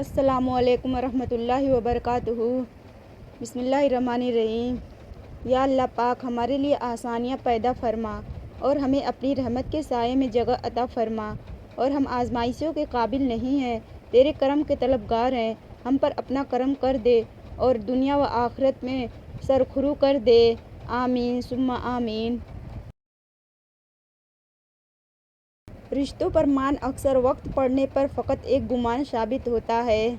السلام علیکم ورحمۃ اللہ وبرکاتہ۔ بسم اللہ الرحمن الرحیم۔ یا اللہ پاک ہمارے لیے آسانیاں پیدا فرما اور ہمیں اپنی رحمت کے سائے میں جگہ عطا فرما، اور ہم آزمائشوں کے قابل نہیں ہیں، تیرے کرم کے طلبگار ہیں۔ ہم پر اپنا کرم کر دے اور دنیا و آخرت میں سرخرو کر دے، آمین ثم آمین۔ رشتوں پر مان اکثر وقت پڑنے پر فقط ایک گمان ثابت ہوتا ہے۔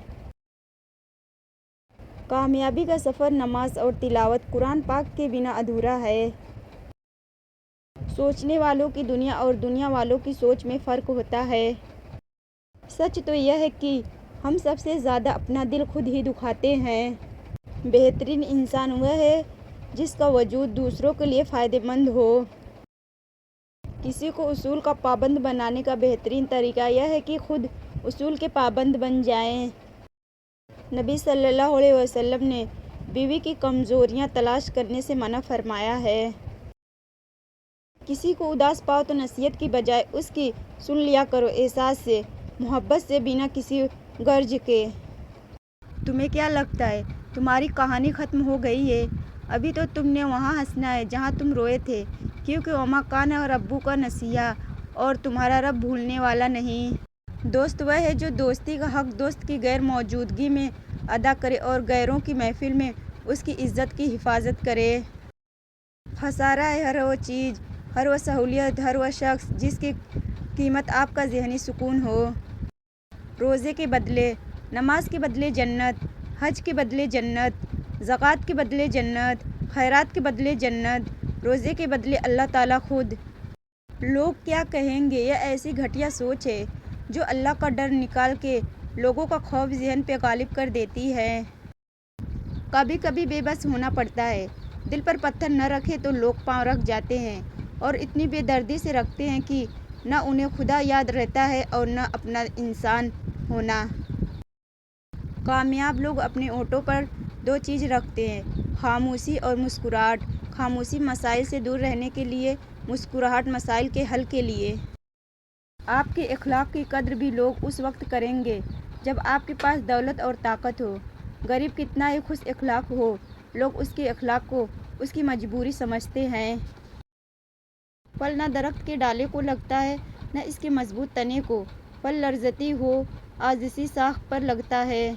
کامیابی کا سفر نماز اور تلاوت قرآن پاک کے بنا ادھورا ہے۔ سوچنے والوں کی دنیا اور دنیا والوں کی سوچ میں فرق ہوتا ہے۔ سچ تو یہ ہے کہ ہم سب سے زیادہ اپنا دل خود ہی دکھاتے ہیں۔ بہترین انسان وہ ہے جس کا وجود دوسروں کے لیے فائدہ مند ہو۔ کسی کو اصول کا پابند بنانے کا بہترین طریقہ یہ ہے کہ خود اصول کے پابند بن جائیں۔ نبی صلی اللہ علیہ وسلم نے بیوی کی کمزوریاں تلاش کرنے سے منع فرمایا ہے۔ کسی کو اداس پاؤ تو نصیحت کی بجائے اس کی سن لیا کرو، احساس سے، محبت سے، بنا کسی غرض کے۔ تمہیں کیا لگتا ہے تمہاری کہانی ختم ہو گئی ہے؟ ابھی تو تم نے وہاں ہنسنا ہے جہاں تم روئے تھے، کیونکہ وما کان ربک نسیٰ، اور تمہارا رب بھولنے والا نہیں۔ دوست وہ ہے جو دوستی کا حق دوست کی غیر موجودگی میں ادا کرے اور غیروں کی محفل میں اس کی عزت کی حفاظت کرے۔ خسارہ ہے ہر وہ چیز، ہر وہ سہولت، ہر وہ شخص جس کی قیمت آپ کا ذہنی سکون ہو۔ روزے کے بدلے نماز کے بدلے جنت، حج کے بدلے جنت، زکوٰۃ کے بدلے جنت، خیرات کے بدلے جنت، روزے کے بدلے اللہ تعالیٰ خود۔ لوگ کیا کہیں گے، یہ ایسی گھٹیا سوچ ہے جو اللہ کا ڈر نکال کے لوگوں کا خوف ذہن پہ غالب کر دیتی ہے۔ کبھی کبھی بے بس ہونا پڑتا ہے۔ دل پر پتھر نہ رکھے تو لوگ پاؤں رکھ جاتے ہیں، اور اتنی بے دردی سے رکھتے ہیں کہ نہ انہیں خدا یاد رہتا ہے اور نہ اپنا انسان ہونا۔ کامیاب لوگ اپنے ہونٹوں پر دو چیز رکھتے ہیں، خاموشی اور مسکراہٹ۔ خاموشی مسائل سے دور رہنے کے لیے، مسکراہٹ مسائل کے حل کے لیے۔ آپ کے اخلاق کی قدر بھی لوگ اس وقت کریں گے جب آپ کے پاس دولت اور طاقت ہو۔ غریب کتنا ہی خوش اخلاق ہو، لوگ اس کے اخلاق کو اس کی مجبوری سمجھتے ہیں۔ پھل نہ درخت کے ڈالے کو لگتا ہے نہ اس کے مضبوط تنے کو، پھل لرزتی ہو عاجزی ساخ پر لگتا ہے۔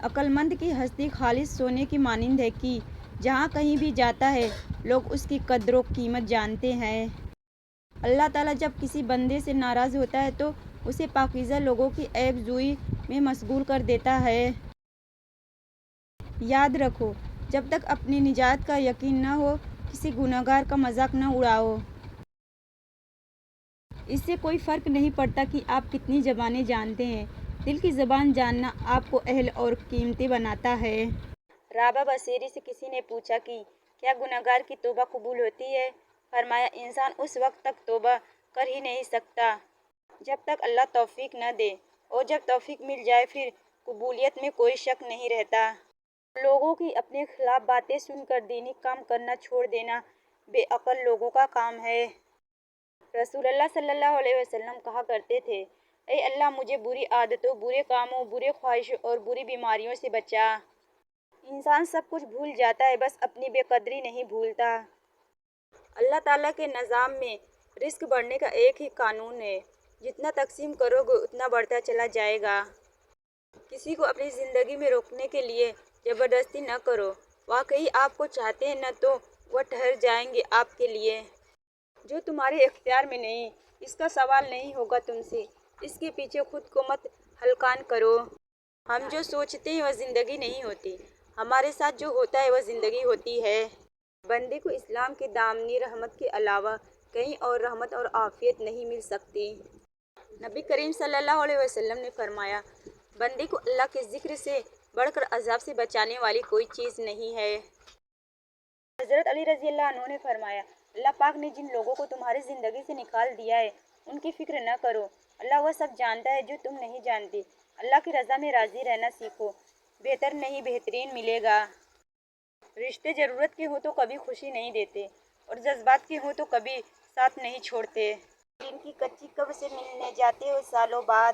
عقل مند کی ہستی خالص سونے کی مانند ہے کہ جہاں کہیں بھی جاتا ہے لوگ اس کی قدر و قیمت جانتے ہیں۔ اللہ تعالیٰ جب کسی بندے سے ناراض ہوتا ہے تو اسے پاکیزہ لوگوں کی عیب جوئی میں مشغول کر دیتا ہے۔ یاد رکھو، جب تک اپنی نجات کا یقین نہ ہو کسی گنہگار کا مذاق نہ اڑاؤ۔ اس سے کوئی فرق نہیں پڑتا کہ آپ کتنی زبانیں جانتے ہیں، دل کی زبان جاننا آپ کو اہل اور قیمتی بناتا ہے۔ رابعہ بصری سے کسی نے پوچھا کہ کیا گنہگار کی توبہ قبول ہوتی ہے؟ فرمایا، انسان اس وقت تک توبہ کر ہی نہیں سکتا جب تک اللہ توفیق نہ دے، اور جب توفیق مل جائے پھر قبولیت میں کوئی شک نہیں رہتا۔ لوگوں کی اپنے خلاف باتیں سن کر دینی کام کرنا چھوڑ دینا بے عقل لوگوں کا کام ہے۔ رسول اللہ صلی اللہ علیہ وسلم کہا کرتے تھے، اے اللہ مجھے بری عادتوں، برے کاموں، برے خواہشوں اور بری بیماریوں سے بچا۔ انسان سب کچھ بھول جاتا ہے، بس اپنی بے قدری نہیں بھولتا۔ اللہ تعالیٰ کے نظام میں رزق بڑھنے کا ایک ہی قانون ہے، جتنا تقسیم کرو گے اتنا بڑھتا چلا جائے گا۔ کسی کو اپنی زندگی میں روکنے کے لیے زبردستی نہ کرو، واقعی آپ کو چاہتے ہیں نہ تو وہ ٹھہر جائیں گے آپ کے لیے۔ جو تمہارے اختیار میں نہیں، اس کا سوال نہیں ہوگا تم سے، اس کے پیچھے خود کو مت ہلکان کرو۔ ہم جو سوچتے ہیں وہ زندگی نہیں ہوتی، ہمارے ساتھ جو ہوتا ہے وہ زندگی ہوتی ہے۔ بندے کو اسلام کی دامنی رحمت کے علاوہ کہیں اور رحمت اور عافیت نہیں مل سکتی۔ نبی کریم صلی اللہ علیہ وسلم نے فرمایا، بندے کو اللہ کے ذکر سے بڑھ کر عذاب سے بچانے والی کوئی چیز نہیں ہے۔ حضرت علی رضی اللہ عنہ نے فرمایا، اللہ پاک نے جن لوگوں کو تمہاری زندگی سے نکال دیا ہے ان کی فکر نہ کرو، اللہ وہ سب جانتا ہے جو تم نہیں جانتے۔ اللہ کی رضا میں راضی رہنا سیکھو، بہتر نہیں بہترین ملے گا۔ رشتے ضرورت کے ہوں تو کبھی خوشی نہیں دیتے، اور جذبات کے ہوں تو کبھی ساتھ نہیں چھوڑتے۔ جن کی کچی کب سے ملنے جاتے ہو سالوں بعد،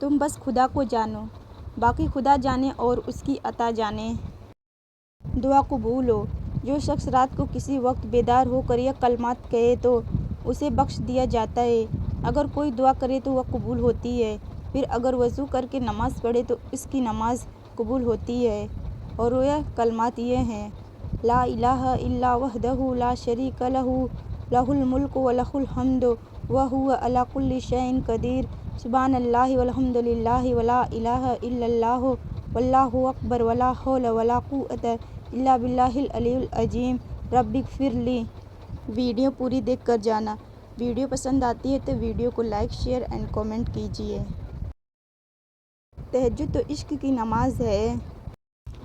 تم بس خدا کو جانو، باقی خدا جانے اور اس کی عطا جانے۔ دعا قبول ہو۔ جو شخص رات کو کسی وقت بیدار ہو کر یہ کلمات کہے تو اسے بخش دیا جاتا ہے۔ اگر کوئی دعا کرے تو وہ قبول ہوتی ہے، پھر اگر وضو کر کے نماز پڑھے تو اس کی نماز قبول ہوتی ہے۔ اور وہ کلمات یہ ہیں: لا الہ الا وحدہ لا شریک لہ لہ الملک و لہ الحمد وہو علی کل شیء قدیر، سبحان اللہ والحمد للہ ولا الہ الا اللہ واللہ اکبر ولا حول ولا قوۃ الا باللہ العلی العظیم، رب اغفر لی۔ ویڈیو پوری دیکھ کر جانا۔ ویڈیو پسند آتی ہے تو ویڈیو کو لائک، شیئر اینڈ کامنٹ کیجیے۔ تہجد تو عشق کی نماز ہے۔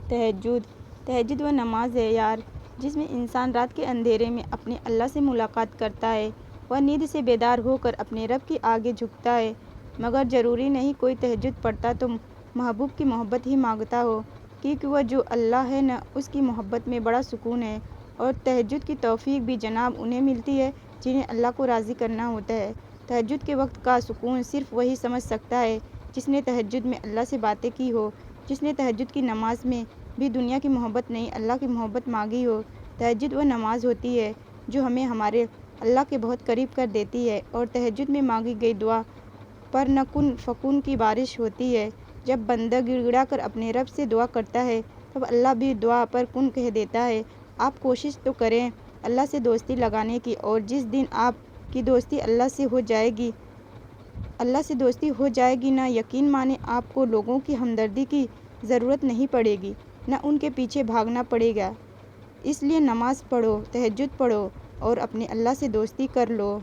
تہجد وہ نماز ہے یار جس میں انسان رات کے اندھیرے میں اپنے اللہ سے ملاقات کرتا ہے۔ وہ نیند سے بیدار ہو کر اپنے رب کے آگے جھکتا ہے، مگر ضروری نہیں کوئی تہجد پڑھتا تو محبوب کی محبت ہی مانگتا ہو، کیونکہ وہ جو اللہ ہے نا اس کی محبت میں بڑا سکون ہے۔ اور تہجد کی توفیق بھی جناب انہیں ملتی ہے جنہیں اللہ کو راضی کرنا ہوتا ہے۔ تہجد کے وقت کا سکون صرف وہی سمجھ سکتا ہے جس نے تہجد میں اللہ سے باتیں کی ہو، جس نے تہجد کی نماز میں بھی دنیا کی محبت نہیں اللہ کی محبت مانگی ہو۔ تہجد وہ نماز ہوتی ہے جو ہمیں ہمارے اللہ کے بہت قریب کر دیتی ہے، اور تہجد میں مانگی گئی دعا پر نہ کن فکون کی بارش ہوتی ہے۔ جب بندہ گڑ گڑا کر اپنے رب سے دعا کرتا ہے تب اللہ بھی دعا پر کن کہہ دیتا ہے۔ آپ کوشش تو کریں اللہ سے دوستی لگانے کی، اور جس دن آپ کی دوستی اللہ سے دوستی ہو جائے گی نا، یقین مانیں آپ کو لوگوں کی ہمدردی کی ضرورت نہیں پڑے گی، نہ ان کے پیچھے بھاگنا پڑے گا۔ اس لیے نماز پڑھو، تہجد پڑھو اور اپنے اللہ سے دوستی کر لو۔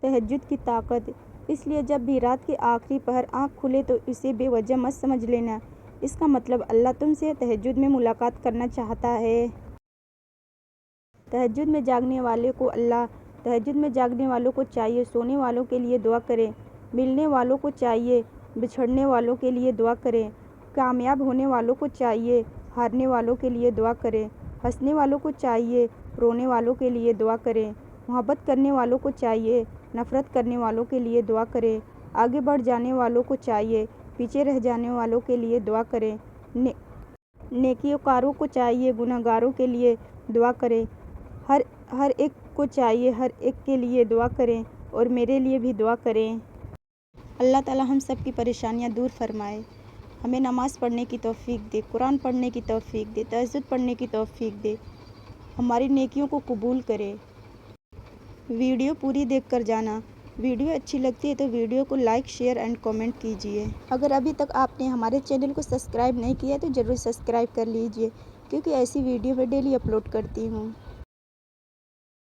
تہجد کی طاقت۔ اس لیے جب بھی رات کے آخری پہر آنکھ کھلے تو اسے بے وجہ مت سمجھ لینا، اس کا مطلب اللہ تم سے تہجد میں ملاقات کرنا چاہتا ہے۔ تہجد میں جاگنے والوں کو چاہیے سونے والوں کے لیے دعا کریں، ملنے والوں کو چاہیے بچھڑنے والوں کے لیے دعا کریں، کامیاب ہونے والوں کو چاہیے ہارنے والوں کے لیے دعا کریں، ہنسنے والوں کو چاہیے رونے والوں کے لیے دعا کریں، محبت کرنے والوں کو چاہیے نفرت کرنے والوں کے لیے دعا کریں، آگے بڑھ جانے والوں کو چاہیے پیچھے رہ جانے والوں کے لیے دعا کریں، نیکوکاروں کو چاہیے گناہ گاروں کے لیے دعا کریں، ہر ایک کو چاہیے ہر ایک کے لیے دعا کریں، اور میرے لیے بھی دعا کریں۔ اللہ تعالی ہم سب کی پریشانیاں دور فرمائے، ہمیں نماز پڑھنے کی توفیق دے، قرآن پڑھنے کی توفیق دے، تہجد پڑھنے کی توفیق دے، ہماری نیکیوں کو قبول کرے۔ ویڈیو پوری دیکھ کر جانا۔ ویڈیو اچھی لگتی ہے تو ویڈیو کو لائک، شیئر اینڈ کامنٹ کیجیے۔ اگر ابھی تک آپ نے ہمارے چینل کو سبسکرائب نہیں کیا تو ضرور سبسکرائب کر لیجیے، کیونکہ ایسی ویڈیو میں ڈیلی اپلوڈ کرتی ہوں۔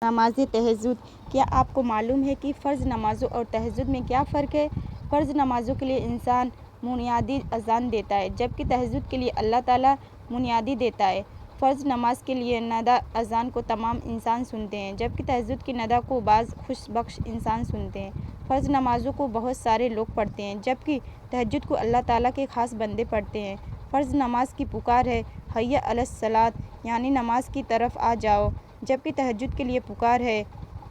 نماز تہجد۔ کیا آپ کو معلوم ہے کہ فرض نمازوں اور تہجد میں کیا فرق ہے؟ فرض نمازوں کے لیے انسان منادی اذان دیتا ہے، جبکہ تہجد کے لیے اللہ تعالیٰ منادی دیتا ہے۔ فرض نماز کے لیے ندا اذان کو تمام انسان سنتے ہیں، جبکہ تہجد کی ندا کو بعض خوش بخش انسان سنتے ہیں۔ فرض نمازوں کو بہت سارے لوگ پڑھتے ہیں، جبکہ تہجد کو اللہ تعالیٰ کے خاص بندے پڑھتے ہیں۔ فرض نماز کی پکار ہے حی علی الصلاۃ، یعنی نماز کی طرف آ جاؤ، جبکہ تہجد کے لیے پکار ہے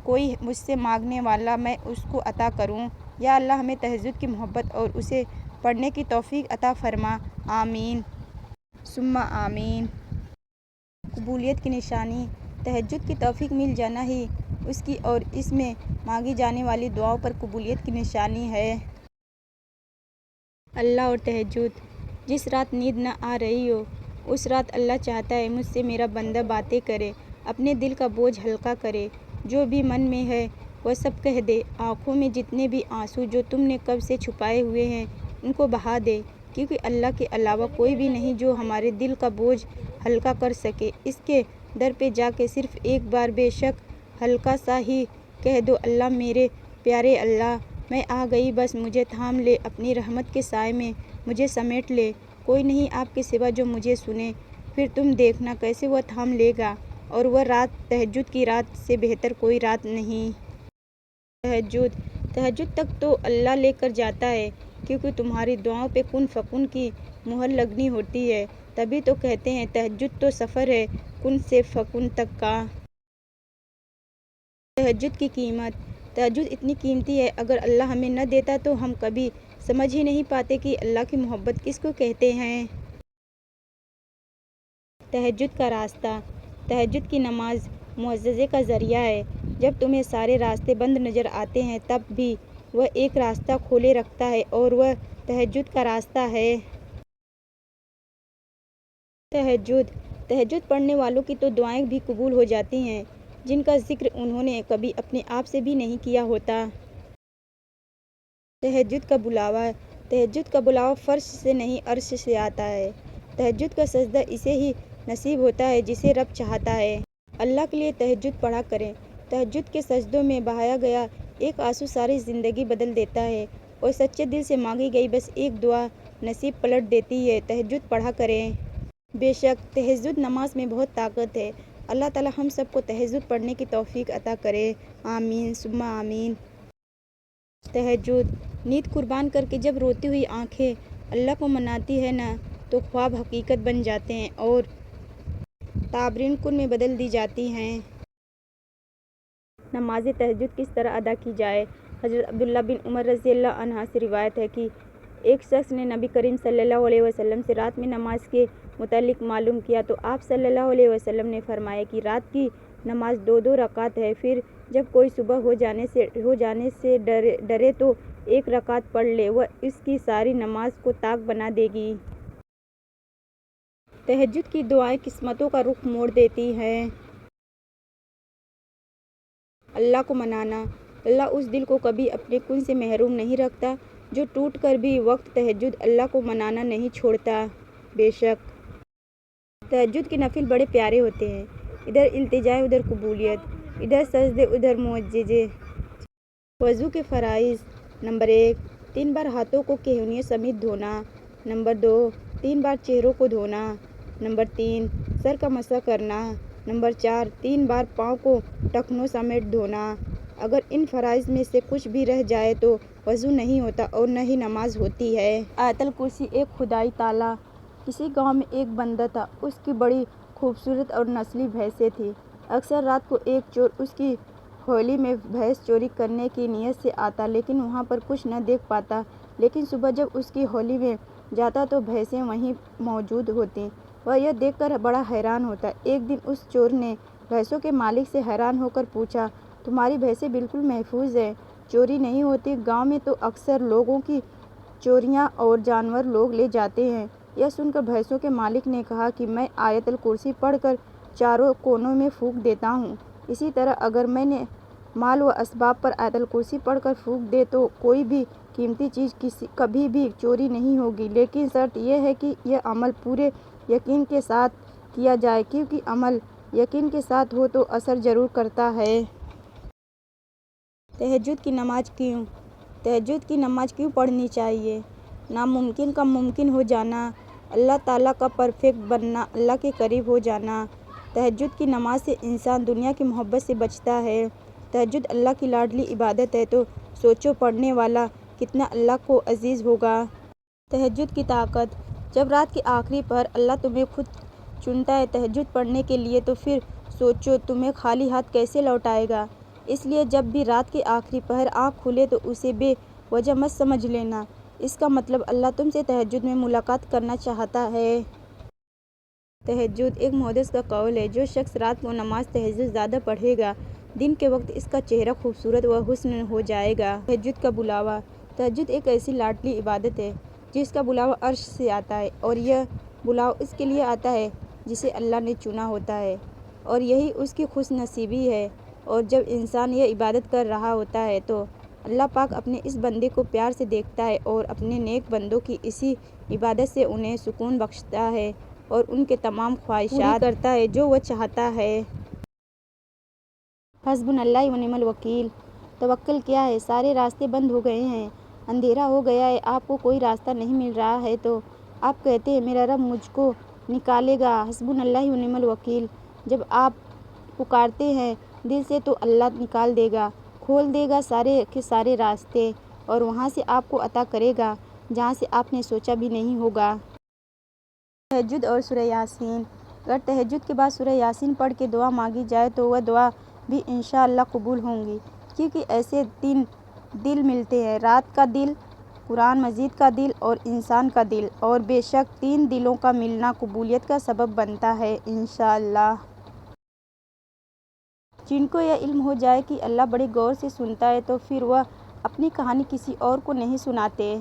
کوئی مجھ سے مانگنے والا میں اس کو عطا کروں، یا اللہ ہمیں تہجد کی محبت اور اسے پڑھنے کی توفیق عطا فرما، آمین ثم آمین۔ قبولیت کی نشانی۔ تہجد کی توفیق مل جانا ہی اس کی اور اس میں مانگی جانے والی دعاؤں پر قبولیت کی نشانی ہے۔ اللہ اور تہجد۔ جس رات نیند نہ آ رہی ہو اس رات اللہ چاہتا ہے مجھ سے میرا بندہ باتیں کرے، اپنے دل کا بوجھ ہلکا کرے، جو بھی من میں ہے وہ سب کہہ دے، آنکھوں میں جتنے بھی آنسو جو تم نے کب سے چھپائے ہوئے ہیں ان کو بہا دے، کیونکہ اللہ کے علاوہ کوئی بھی نہیں جو ہمارے دل کا بوجھ ہلکا کر سکے۔ اس کے در پہ جا کے صرف ایک بار بے شک ہلکا سا ہی کہہ دو، اللہ میرے پیارے اللہ، میں آ گئی، بس مجھے تھام لے اپنی رحمت کے سائے میں، مجھے سمیٹ لے، کوئی نہیں آپ کے سوا جو مجھے سنے۔ پھر تم دیکھنا کیسے وہ تھام لے گا، اور وہ رات تہجد کی رات سے بہتر کوئی رات نہیں۔ تہجد تک تو اللہ لے کر جاتا ہے، کیونکہ تمہاری دعاؤں پہ کن فکن کی مہر لگنی ہوتی ہے، تبھی تو کہتے ہیں تہجد تو سفر ہے کن سے فکن تک کا۔ تہجد کی قیمت۔ تہجد اتنی قیمتی ہے، اگر اللہ ہمیں نہ دیتا تو ہم کبھی سمجھ ہی نہیں پاتے کہ اللہ کی محبت کس کو کہتے ہیں۔ تہجد کا راستہ۔ تہجد کی نماز معجزے کا ذریعہ ہے۔ جب تمہیں سارے راستے بند نظر آتے ہیں تب بھی وہ ایک راستہ کھولے رکھتا ہے اور وہ تہجد کا راستہ ہے۔ تہجد پڑھنے والوں کی تو دعائیں بھی قبول ہو جاتی ہیں جن کا ذکر انہوں نے کبھی اپنے آپ سے بھی نہیں کیا ہوتا۔ تہجد کا بلاوا۔ تہجد کا بلاوا فرش سے نہیں عرش سے آتا ہے۔ تہجد کا سجدہ اسے ہی نصیب ہوتا ہے جسے رب چاہتا ہے۔ اللہ کے لیے تہجد پڑھا کریں۔ تہجد کے سجدوں میں بہایا گیا ایک آنسو ساری زندگی بدل دیتا ہے اور سچے دل سے مانگی گئی بس ایک دعا نصیب پلٹ دیتی ہے۔ تہجد پڑھا کریں۔ بے شک تہجد نماز میں بہت طاقت ہے۔ اللہ تعالی ہم سب کو تہجد پڑھنے کی توفیق عطا کرے۔ آمین ثم آمین۔ تہجد۔ نیند قربان کر کے جب روتی ہوئی آنکھیں اللہ کو مناتی ہیں نا تو خواب حقیقت بن جاتے ہیں اور تعبیریں کن میں بدل دی جاتی ہیں۔ نماز تہجد کس طرح ادا کی جائے؟ حضرت عبداللہ بن عمر رضی اللہ عنہ سے روایت ہے کہ ایک شخص نے نبی کریم صلی اللہ علیہ وسلم سے رات میں نماز کے متعلق معلوم کیا تو آپ صلی اللہ علیہ وسلم نے فرمایا کہ رات کی نماز 2 رکعت ہے، پھر جب کوئی صبح ہو جانے سے ڈرے تو 1 رکعت پڑھ لے، وہ اس کی ساری نماز کو طاق بنا دے گی۔ تہجد کی دعائیں قسمتوں کا رخ موڑ دیتی ہیں۔ اللہ کو منانا۔ اللہ اس دل کو کبھی اپنے کن سے محروم نہیں رکھتا جو ٹوٹ کر بھی وقت تہجد اللہ کو منانا نہیں چھوڑتا۔ بے شک تہجد کے نفل بڑے پیارے ہوتے ہیں، ادھر التجا ادھر قبولیت، ادھر سجدے ادھر معجزے۔ وضو کے فرائض۔ نمبر 1 3 بار ہاتھوں کو کہنیوں سمیت دھونا۔ نمبر 2 3 بار چہروں کو دھونا۔ نمبر 3 سر کا مسح کرنا۔ نمبر 4 3 بار پاؤں کو ٹخنوں سمیت دھونا۔ اگر ان فرائض میں سے کچھ بھی رہ جائے تو وضو نہیں ہوتا اور نہ ہی نماز ہوتی ہے۔ آیت الکرسی۔ ایک خدائی تالا کسی گاؤں میں ایک بندہ تھا، اس کی بڑی خوبصورت اور نسلی بھینسیں تھیں۔ اکثر رات کو ایک چور اس کی حویلی میں بھینس چوری کرنے کی نیت سے آتا لیکن وہاں پر کچھ نہ دیکھ پاتا، لیکن صبح جب اس کی حویلی میں جاتا تو بھینسیں وہیں موجود ہوتیں۔ وہ یہ دیکھ کر بڑا حیران ہوتا۔ ایک دن اس چور نے بھینسوں کے مالک سے حیران ہو کر پوچھا، تمہاری بھینسیں بالکل محفوظ ہیں، چوری نہیں ہوتی؟ گاؤں میں تو اکثر لوگوں کی چوریاں اور جانور لوگ لے جاتے ہیں۔ یہ سن کر بھینسوں کے مالک نے کہا کہ میں آیت الکرسی پڑھ کر چاروں کونوں میں پھونک دیتا ہوں، اسی طرح اگر میں نے مال و اسباب پر آیت الکرسی پڑھ کر پھونک دے تو کوئی بھی قیمتی چیز کبھی بھی چوری نہیں ہوگی، لیکن شرط یہ ہے کہ یہ عمل پورے یقین کے ساتھ کیا جائے، کیونکہ عمل یقین کے ساتھ ہو تو اثر ضرور کرتا ہے۔ تہجد کی نماز کیوں؟ تہجد کی نماز کیوں پڑھنی چاہیے؟ ناممکن کا ممکن ہو جانا، اللہ تعالیٰ کا پرفیکٹ بننا، اللہ کے قریب ہو جانا۔ تہجد کی نماز سے انسان دنیا کی محبت سے بچتا ہے۔ تہجد اللہ کی لاڈلی عبادت ہے تو سوچو پڑھنے والا کتنا اللہ کو عزیز ہوگا۔ تہجد کی طاقت۔ جب رات کے آخری پہر اللہ تمہیں خود چنتا ہے تہجد پڑھنے کے لیے تو پھر سوچو تمہیں خالی ہاتھ کیسے لوٹائے گا۔ اس لیے جب بھی رات کے آخری پہر آنکھ کھلے تو اسے بے وجہ مت سمجھ لینا، اس کا مطلب اللہ تم سے تہجد میں ملاقات کرنا چاہتا ہے۔ تہجد ایک محدث کا قول ہے، جو شخص رات کو نماز تہجد زیادہ پڑھے گا دن کے وقت اس کا چہرہ خوبصورت و حسن ہو جائے گا۔ تہجد کا بلاوا۔ تہجد ایک ایسی لاڈلی عبادت ہے جس کا بلاوا عرش سے آتا ہے اور یہ بلاوا اس کے لیے آتا ہے جسے اللہ نے چنا ہوتا ہے اور یہی اس کی خوش نصیبی ہے، اور جب انسان یہ عبادت کر رہا ہوتا ہے تو اللہ پاک اپنے اس بندے کو پیار سے دیکھتا ہے اور اپنے نیک بندوں کی اسی عبادت سے انہیں سکون بخشتا ہے اور ان کے تمام خواہشات پوری کرتا ہے جو وہ چاہتا ہے۔ حسبنا اللہ و نعم الوکیل۔ توکل کیا ہے؟ سارے راستے بند ہو گئے ہیں، اندھیرا ہو گیا ہے، آپ کو کوئی راستہ نہیں مل رہا ہے تو آپ کہتے ہیں میرا رب مجھ کو نکالے گا۔ حسبنا اللہ و نعم الوکیل۔ جب آپ پکارتے ہیں دل سے تو اللہ نکال دے گا، کھول دے گا سارے کے سارے راستے اور وہاں سے آپ کو عطا کرے گا جہاں سے آپ نے سوچا بھی نہیں ہوگا۔ تہجد اور سورہ یاسین۔ اگر تہجد کے بعد سورہ یاسین پڑھ کے دعا مانگی جائے تو وہ دعا بھی انشاءاللہ قبول ہوں گی۔ کیونکہ ایسے تین دل ملتے ہیں، رات کا دل، قرآن مجید کا دل اور انسان کا دل، اور بے شک تین دلوں کا ملنا قبولیت کا سبب بنتا ہے انشاءاللہ۔ جن کو یہ علم ہو جائے کہ اللہ بڑے غور سے سنتا ہے تو پھر وہ اپنی کہانی کسی اور کو نہیں سناتے۔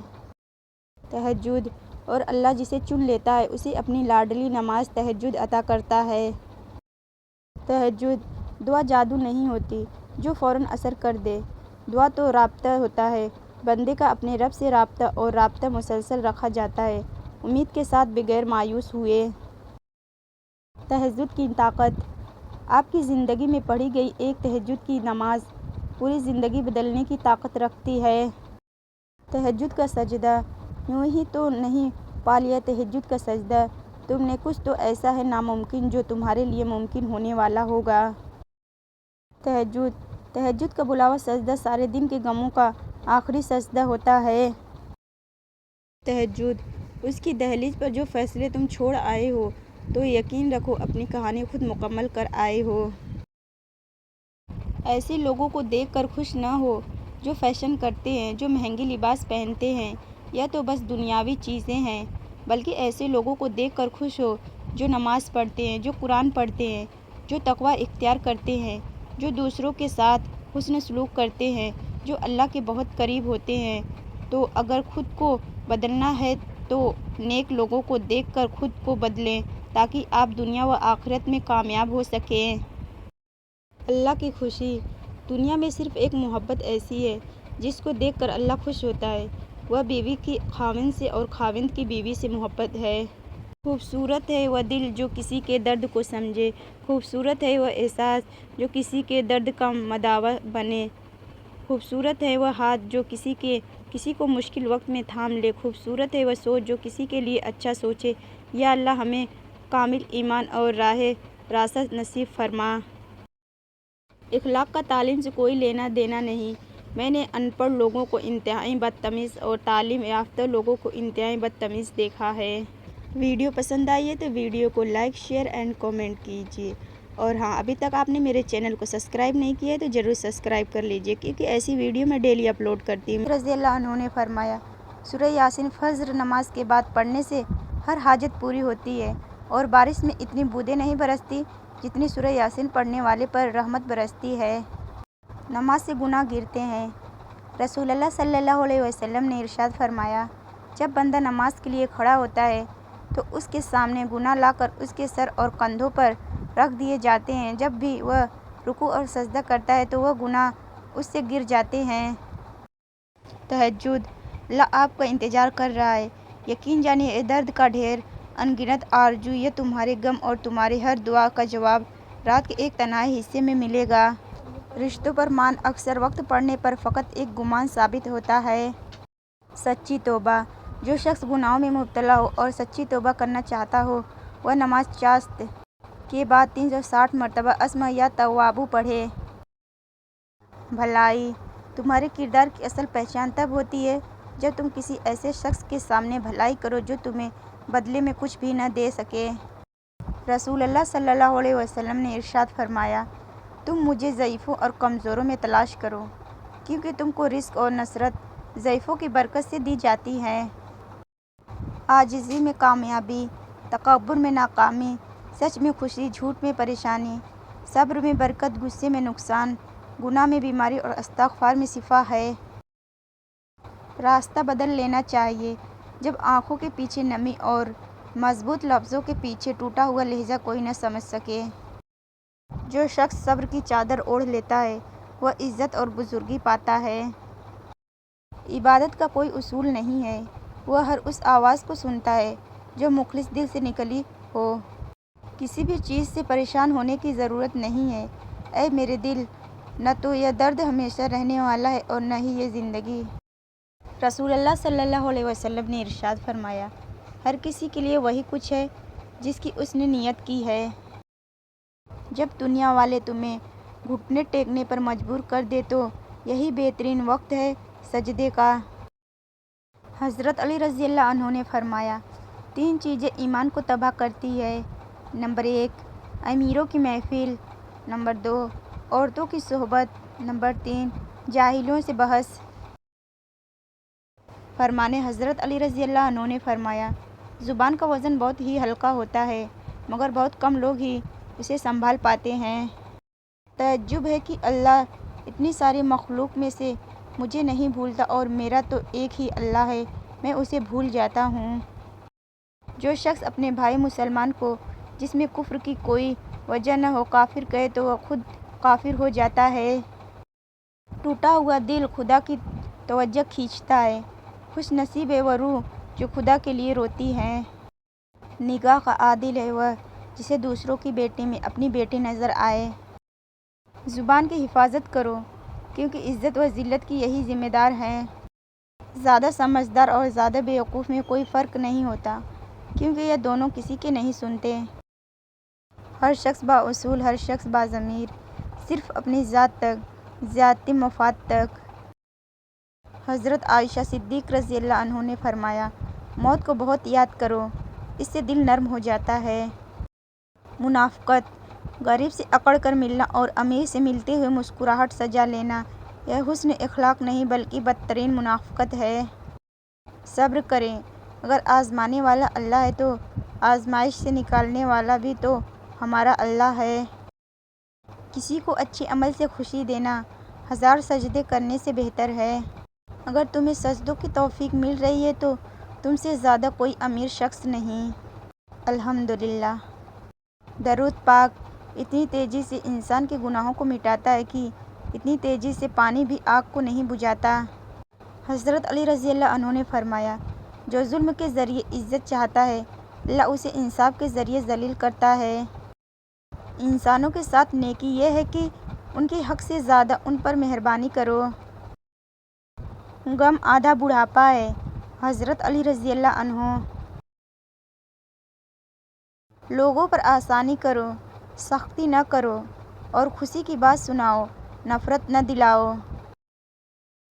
تہجد، اور اللہ جسے چن لیتا ہے اسے اپنی لاڈلی نماز تہجد عطا کرتا ہے۔ تہجد دعا جادو نہیں ہوتی جو فوراً اثر کر دے، دعا تو رابطہ ہوتا ہے، بندے کا اپنے رب سے رابطہ، اور رابطہ مسلسل رکھا جاتا ہے امید کے ساتھ بغیر مایوس ہوئے۔ تہجد کی طاقت، آپ کی زندگی میں پڑھی گئی ایک تہجد کی نماز پوری زندگی بدلنے کی طاقت رکھتی ہے۔ تہجد کا سجدہ، یوں ہی تو نہیں پا لیا تہجد کا سجدہ تم نے، کچھ تو ایسا ہے ناممکن جو تمہارے لیے ممکن ہونے والا ہوگا۔ تہجد کا بلاوا سجدہ سارے دن کے غموں کا آخری سجدہ ہوتا ہے۔ تہجد، اس کی دہلیز پر جو فیصلے تم چھوڑ آئے ہو تو یقین رکھو اپنی کہانی خود مکمل کر آئے ہو۔ ایسے لوگوں کو دیکھ کر خوش نہ ہو جو فیشن کرتے ہیں، جو مہنگے لباس پہنتے ہیں یا تو بس دنیاوی چیزیں ہیں، بلکہ ایسے لوگوں کو دیکھ کر خوش ہو جو نماز پڑھتے ہیں، جو قرآن پڑھتے ہیں، جو تقویٰ اختیار کرتے ہیں، جو دوسروں کے ساتھ حسن سلوک کرتے ہیں، جو اللہ کے بہت قریب ہوتے ہیں۔ تو اگر خود کو بدلنا ہے تو نیک لوگوں کو دیکھ کر خود کو بدلیں تاکہ آپ دنیا و آخرت میں کامیاب ہو سکیں۔ اللہ کی خوشی، دنیا میں صرف ایک محبت ایسی ہے جس کو دیکھ کر اللہ خوش ہوتا ہے، وہ بیوی کی خاوند سے اور خاوند کی بیوی سے محبت ہے۔ خوبصورت ہے وہ دل جو کسی کے درد کو سمجھے، خوبصورت ہے وہ احساس جو کسی کے درد کا مداوا بنے، خوبصورت ہے وہ ہاتھ جو کسی کو مشکل وقت میں تھام لے، خوبصورت ہے وہ سوچ جو کسی کے لیے اچھا سوچے۔ یا اللہ ہمیں کامل ایمان اور راہ راست نصیب فرما۔ اخلاق کا تعلیم سے کوئی لینا دینا نہیں۔ میں نے ان پڑھ لوگوں کو انتہائی بدتمیز اور تعلیم یافتہ لوگوں کو انتہائی بدتمیز دیکھا ہے۔ ویڈیو پسند آئی ہے تو ویڈیو کو لائک، شیئر اینڈ کامنٹ کیجیے، اور ہاں ابھی تک آپ نے میرے چینل کو سبسکرائب نہیں کیا ہے تو ضرور سبسکرائب کر لیجیے کیونکہ ایسی ویڈیو میں ڈیلی اپلوڈ کرتی ہوں۔ رضی اللہ عنہ نے فرمایا، سورہ یاسین فجر نماز کے بعد پڑھنے سے ہر حاجت پوری ہوتی ہے، اور بارش میں اتنی بوندیں نہیں برستی جتنی سورہ یاسین پڑھنے والے پر رحمت برستی ہے۔ نماز سے گناہ گرتے ہیں۔ رسول اللہ صلی اللہ علیہ وسلم نے ارشاد فرمایا، جب بندہ نماز کے لیے کھڑا ہوتا ہے تو اس کے سامنے گناہ لا کر اس کے سر اور کندھوں پر رکھ دیے جاتے ہیں، جب بھی وہ رکوع اور سجدہ کرتا ہے تو وہ گناہ اس سے گر جاتے ہیں۔ تہجد، اللہ آپ کا انتظار کر رہا ہے، یقین جانیے اے درد کا ڈھیر، ان گنت آرزو، یہ تمہارے غم اور تمہاری ہر دعا کا جواب رات کے ایک تنہائی حصے میں ملے گا۔ رشتوں پر مان اکثر وقت پڑنے پر فقط ایک گمان ثابت ہوتا ہے۔ سچی توبہ، جو شخص گناہوں میں مبتلا ہو اور سچی توبہ کرنا چاہتا ہو وہ نماز چاشت کے بعد 360 مرتبہ اسم یا توابو پڑھے۔ بھلائی، تمہارے کردار کی اصل پہچان تب ہوتی ہے جب تم کسی ایسے شخص کے سامنے بھلائی کرو جو تمہیں بدلے میں کچھ بھی نہ دے سکے۔ رسول اللہ صلی اللہ علیہ وسلم نے ارشاد فرمایا، تم مجھے ضعیفوں اور کمزوروں میں تلاش کرو کیونکہ تم کو رزق اور نصرت ضعیفوں کی برکت سے دی جاتی ہے۔ عاجزی میں کامیابی، تکبر میں ناکامی، سچ میں خوشی، جھوٹ میں پریشانی، صبر میں برکت، غصے میں نقصان، گناہ میں بیماری اور استغفار میں شفا ہے۔ راستہ بدل لینا چاہیے جب آنکھوں کے پیچھے نمی اور مضبوط لفظوں کے پیچھے ٹوٹا ہوا لہجہ کوئی نہ سمجھ سکے۔ جو شخص صبر کی چادر اوڑھ لیتا ہے وہ عزت اور بزرگی پاتا ہے۔ عبادت کا کوئی اصول نہیں ہے، وہ ہر اس آواز کو سنتا ہے جو مخلص دل سے نکلی ہو۔ کسی بھی چیز سے پریشان ہونے کی ضرورت نہیں ہے اے میرے دل، نہ تو یہ درد ہمیشہ رہنے والا ہے اور نہ ہی یہ زندگی۔ رسول اللہ صلی اللہ علیہ وسلم نے ارشاد فرمایا، ہر کسی کے لیے وہی کچھ ہے جس کی اس نے نیت کی ہے۔ جب دنیا والے تمہیں گھٹنے ٹیکنے پر مجبور کر دیں تو یہی بہترین وقت ہے سجدے کا۔ حضرت علی رضی اللہ عنہ نے فرمایا، 3 چیزیں ایمان کو تباہ کرتی ہے، نمبر 1 امیروں کی محفل، نمبر 2 عورتوں کی صحبت نمبر 3، جاہلوں سے بحث۔ فرمان حضرت علی رضی اللہ عنہ نے فرمایا، زبان کا وزن بہت ہی ہلکا ہوتا ہے مگر بہت کم لوگ ہی اسے سنبھال پاتے ہیں۔ تعجب ہے کہ اللہ اتنی ساری مخلوق میں سے مجھے نہیں بھولتا اور میرا تو ایک ہی اللہ ہے، میں اسے بھول جاتا ہوں۔ جو شخص اپنے بھائی مسلمان کو جس میں کفر کی کوئی وجہ نہ ہو کافر کہے تو وہ خود کافر ہو جاتا ہے۔ ٹوٹا ہوا دل خدا کی توجہ کھینچتا ہے۔ خوش نصیب ہے وہ روح جو خدا کے لیے روتی ہے۔ نگاہ کا عادل ہے وہ جسے دوسروں کی بیٹی میں اپنی بیٹی نظر آئے۔ زبان کی حفاظت کرو کیونکہ عزت و ذلت کی یہی ذمہ دار ہے۔ زیادہ سمجھدار اور زیادہ بیوقوف میں کوئی فرق نہیں ہوتا کیونکہ یہ دونوں کسی کے نہیں سنتے۔ ہر شخص با اصول، ہر شخص با ضمیر، صرف اپنی ذات تک، ذاتی مفاد تک۔ حضرت عائشہ صدیقہ رضی اللہ عنہا نے فرمایا، موت کو بہت یاد کرو، اس سے دل نرم ہو جاتا ہے۔ منافقت، غریب سے اکڑ کر ملنا اور امیر سے ملتے ہوئے مسکراہٹ سجا لینا، یہ حسن اخلاق نہیں بلکہ بدترین منافقت ہے۔ صبر کریں، اگر آزمانے والا اللہ ہے تو آزمائش سے نکالنے والا بھی تو ہمارا اللہ ہے۔ کسی کو اچھے عمل سے خوشی دینا 1000 سجدے کرنے سے بہتر ہے۔ اگر تمہیں سجدوں کی توفیق مل رہی ہے تو تم سے زیادہ کوئی امیر شخص نہیں۔ الحمدللہ۔ درود پاک اتنی تیزی سے انسان کے گناہوں کو مٹاتا ہے کہ اتنی تیزی سے پانی بھی آگ کو نہیں بجھاتا۔ حضرت علی رضی اللہ عنہ نے فرمایا، جو ظلم کے ذریعے عزت چاہتا ہے اللہ اسے انصاف کے ذریعے ذلیل کرتا ہے۔ انسانوں کے ساتھ نیکی یہ ہے کہ ان کے حق سے زیادہ ان پر مہربانی کرو۔ غم آدھا بڑھاپا ہے۔ حضرت علی رضی اللہ عنہ۔ لوگوں پر آسانی کرو، سختی نہ کرو اور خوشی کی بات سناؤ، نفرت نہ دلاؤ۔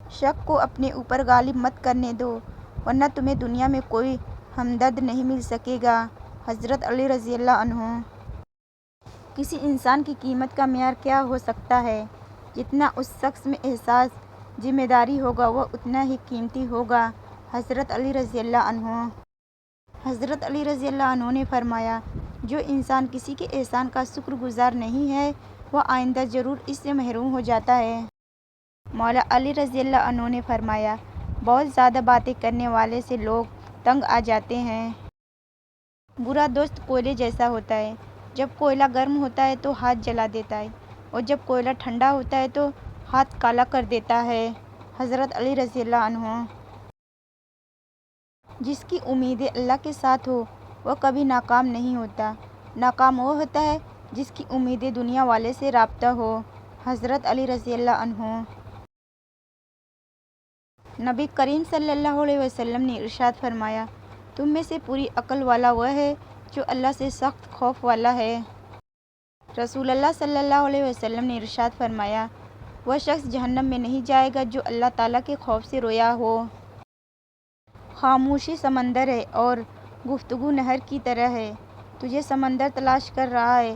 شک کو اپنے اوپر غالب مت کرنے دو ورنہ تمہیں دنیا میں کوئی ہمدرد نہیں مل سکے گا۔ حضرت علی رضی اللہ عنہ۔ کسی انسان کی قیمت کا معیار کیا ہو سکتا ہے؟ جتنا اس شخص میں احساس ذمہ داری ہوگا وہ اتنا ہی قیمتی ہوگا۔ حضرت علی رضی اللہ عنہ۔ حضرت علی رضی اللہ عنہ نے فرمایا، جو انسان کسی کے احسان کا شکر گزار نہیں ہے وہ آئندہ ضرور اس سے محروم ہو جاتا ہے۔ مولا علی رضی اللہ عنہ نے فرمایا، بہت زیادہ باتیں کرنے والے سے لوگ تنگ آ جاتے ہیں۔ برا دوست کوئلے جیسا ہوتا ہے، جب کوئلہ گرم ہوتا ہے تو ہاتھ جلا دیتا ہے اور جب کوئلہ ٹھنڈا ہوتا ہے تو ہاتھ کالا کر دیتا ہے۔ حضرت علی رضی اللہ عنہ۔ جس کی امیدیں اللہ کے ساتھ ہو وہ کبھی ناکام نہیں ہوتا۔ ناکام وہ ہوتا ہے جس کی امیدیں دنیا والے سے رابطہ ہو۔ حضرت علی رضی اللہ عنہ۔ نبی کریم صلی اللہ علیہ وسلم نے ارشاد فرمایا، تم میں سے پوری عقل والا وہ ہے جو اللہ سے سخت خوف والا ہے۔ رسول اللہ صلی اللہ علیہ وسلم نے ارشاد فرمایا، وہ شخص جہنم میں نہیں جائے گا جو اللہ تعالیٰ کے خوف سے رویا ہو۔ خاموشی سمندر ہے اور گفتگو نہر کی طرح ہے۔ تجھے سمندر تلاش کر رہا ہے،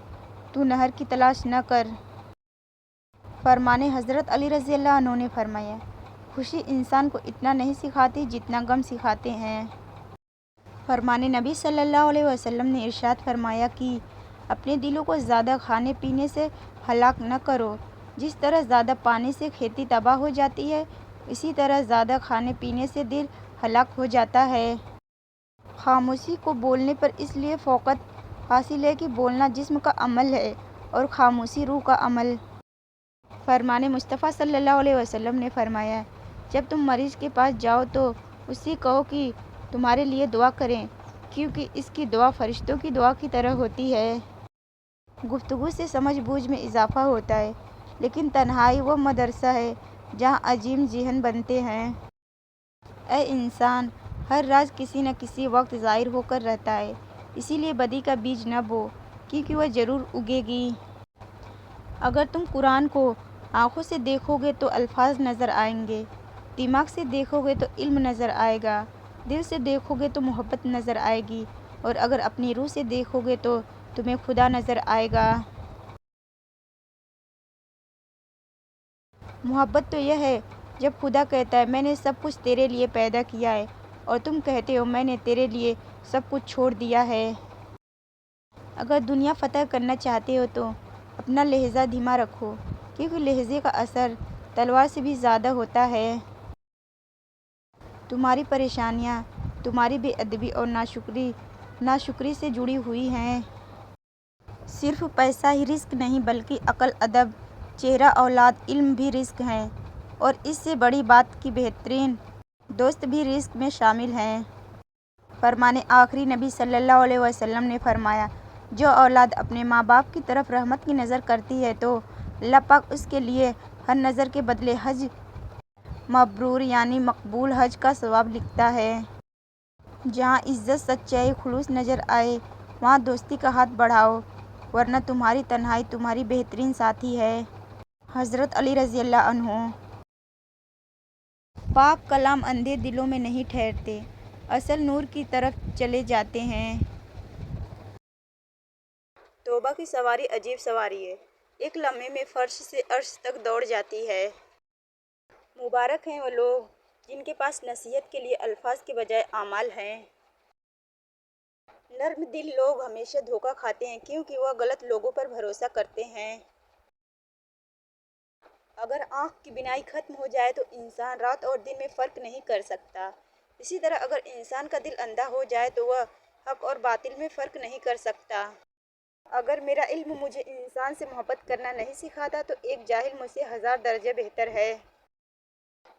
تو نہر کی تلاش نہ کر۔ فرمان حضرت علی رضی اللہ عنہ نے فرمایا، خوشی انسان کو اتنا نہیں سکھاتی جتنا غم سکھاتے ہیں۔ فرمان نبی صلی اللہ علیہ وسلم نے ارشاد فرمایا کہ اپنے دلوں کو زیادہ کھانے پینے سے ہلاک نہ کرو۔ جس طرح زیادہ پانی سے کھیتی تباہ ہو جاتی ہے اسی طرح زیادہ کھانے پینے سے دل ہلاک ہو جاتا ہے۔ خاموشی کو بولنے پر اس لیے فوقیت حاصل ہے کہ بولنا جسم کا عمل ہے اور خاموشی روح کا عمل۔ فرمان مصطفیٰ صلی اللہ علیہ وسلم نے فرمایا، جب تم مریض کے پاس جاؤ تو اس سے کہو کہ تمہارے لیے دعا کریں کیونکہ اس کی دعا فرشتوں کی دعا کی طرح ہوتی ہے۔ گفتگو سے سمجھ بوجھ میں اضافہ ہوتا ہے لیکن تنہائی وہ مدرسہ ہے جہاں عظیم ذہن بنتے ہیں۔ اے انسان، ہر راز کسی نہ کسی وقت ظاہر ہو کر رہتا ہے، اسی لیے بدی کا بیج نہ بو کیونکہ وہ ضرور اگے گی۔ اگر تم قرآن کو آنکھوں سے دیکھو گے تو الفاظ نظر آئیں گے، دماغ سے دیکھو گے تو علم نظر آئے گا، دل سے دیکھو گے تو محبت نظر آئے گی اور اگر اپنی روح سے دیکھو گے تو تمہیں خدا نظر آئے گا۔ محبت تو یہ ہے جب خدا کہتا ہے میں نے سب کچھ تیرے لیے پیدا کیا ہے اور تم کہتے ہو میں نے تیرے لیے سب کچھ چھوڑ دیا ہے۔ اگر دنیا فتح کرنا چاہتے ہو تو اپنا لہجہ دھیما رکھو، کیونکہ لہجے کا اثر تلوار سے بھی زیادہ ہوتا ہے۔ تمہاری پریشانیاں تمہاری بے ادبی اور ناشکری سے جڑی ہوئی ہیں۔ صرف پیسہ ہی رزق نہیں بلکہ عقل، ادب، چہرہ، اولاد، علم بھی رزق ہیں، اور اس سے بڑی بات کہ بہترین دوست بھی رزق میں شامل ہیں۔ فرمان آخری نبی صلی اللہ علیہ وسلم نے فرمایا، جو اولاد اپنے ماں باپ کی طرف رحمت کی نظر کرتی ہے تو اللہ پاک اس کے لیے ہر نظر کے بدلے حج مبرور یعنی مقبول حج کا ثواب لکھتا ہے۔ جہاں عزت، سچائی، خلوص نظر آئے وہاں دوستی کا ہاتھ بڑھاؤ، ورنہ تمہاری تنہائی تمہاری بہترین ساتھی ہے۔ حضرت علی رضی اللہ عنہ۔ پاک کلام اندھے دلوں میں نہیں ٹھہرتے، اصل نور کی طرف چلے جاتے ہیں۔ توبہ کی سواری عجیب سواری ہے، ایک لمحے میں فرش سے عرش تک دوڑ جاتی ہے۔ مبارک ہیں وہ لوگ جن کے پاس نصیحت کے لیے الفاظ کے بجائے اعمال ہیں۔ نرم دل لوگ ہمیشہ دھوکہ کھاتے ہیں کیونکہ وہ غلط لوگوں پر بھروسہ کرتے ہیں۔ اگر آنکھ کی بینائی ختم ہو جائے تو انسان رات اور دن میں فرق نہیں کر سکتا، اسی طرح اگر انسان کا دل اندھا ہو جائے تو وہ حق اور باطل میں فرق نہیں کر سکتا۔ اگر میرا علم مجھے انسان سے محبت کرنا نہیں سکھاتا تو ایک جاہل مجھ سے 1000 درجے بہتر ہے۔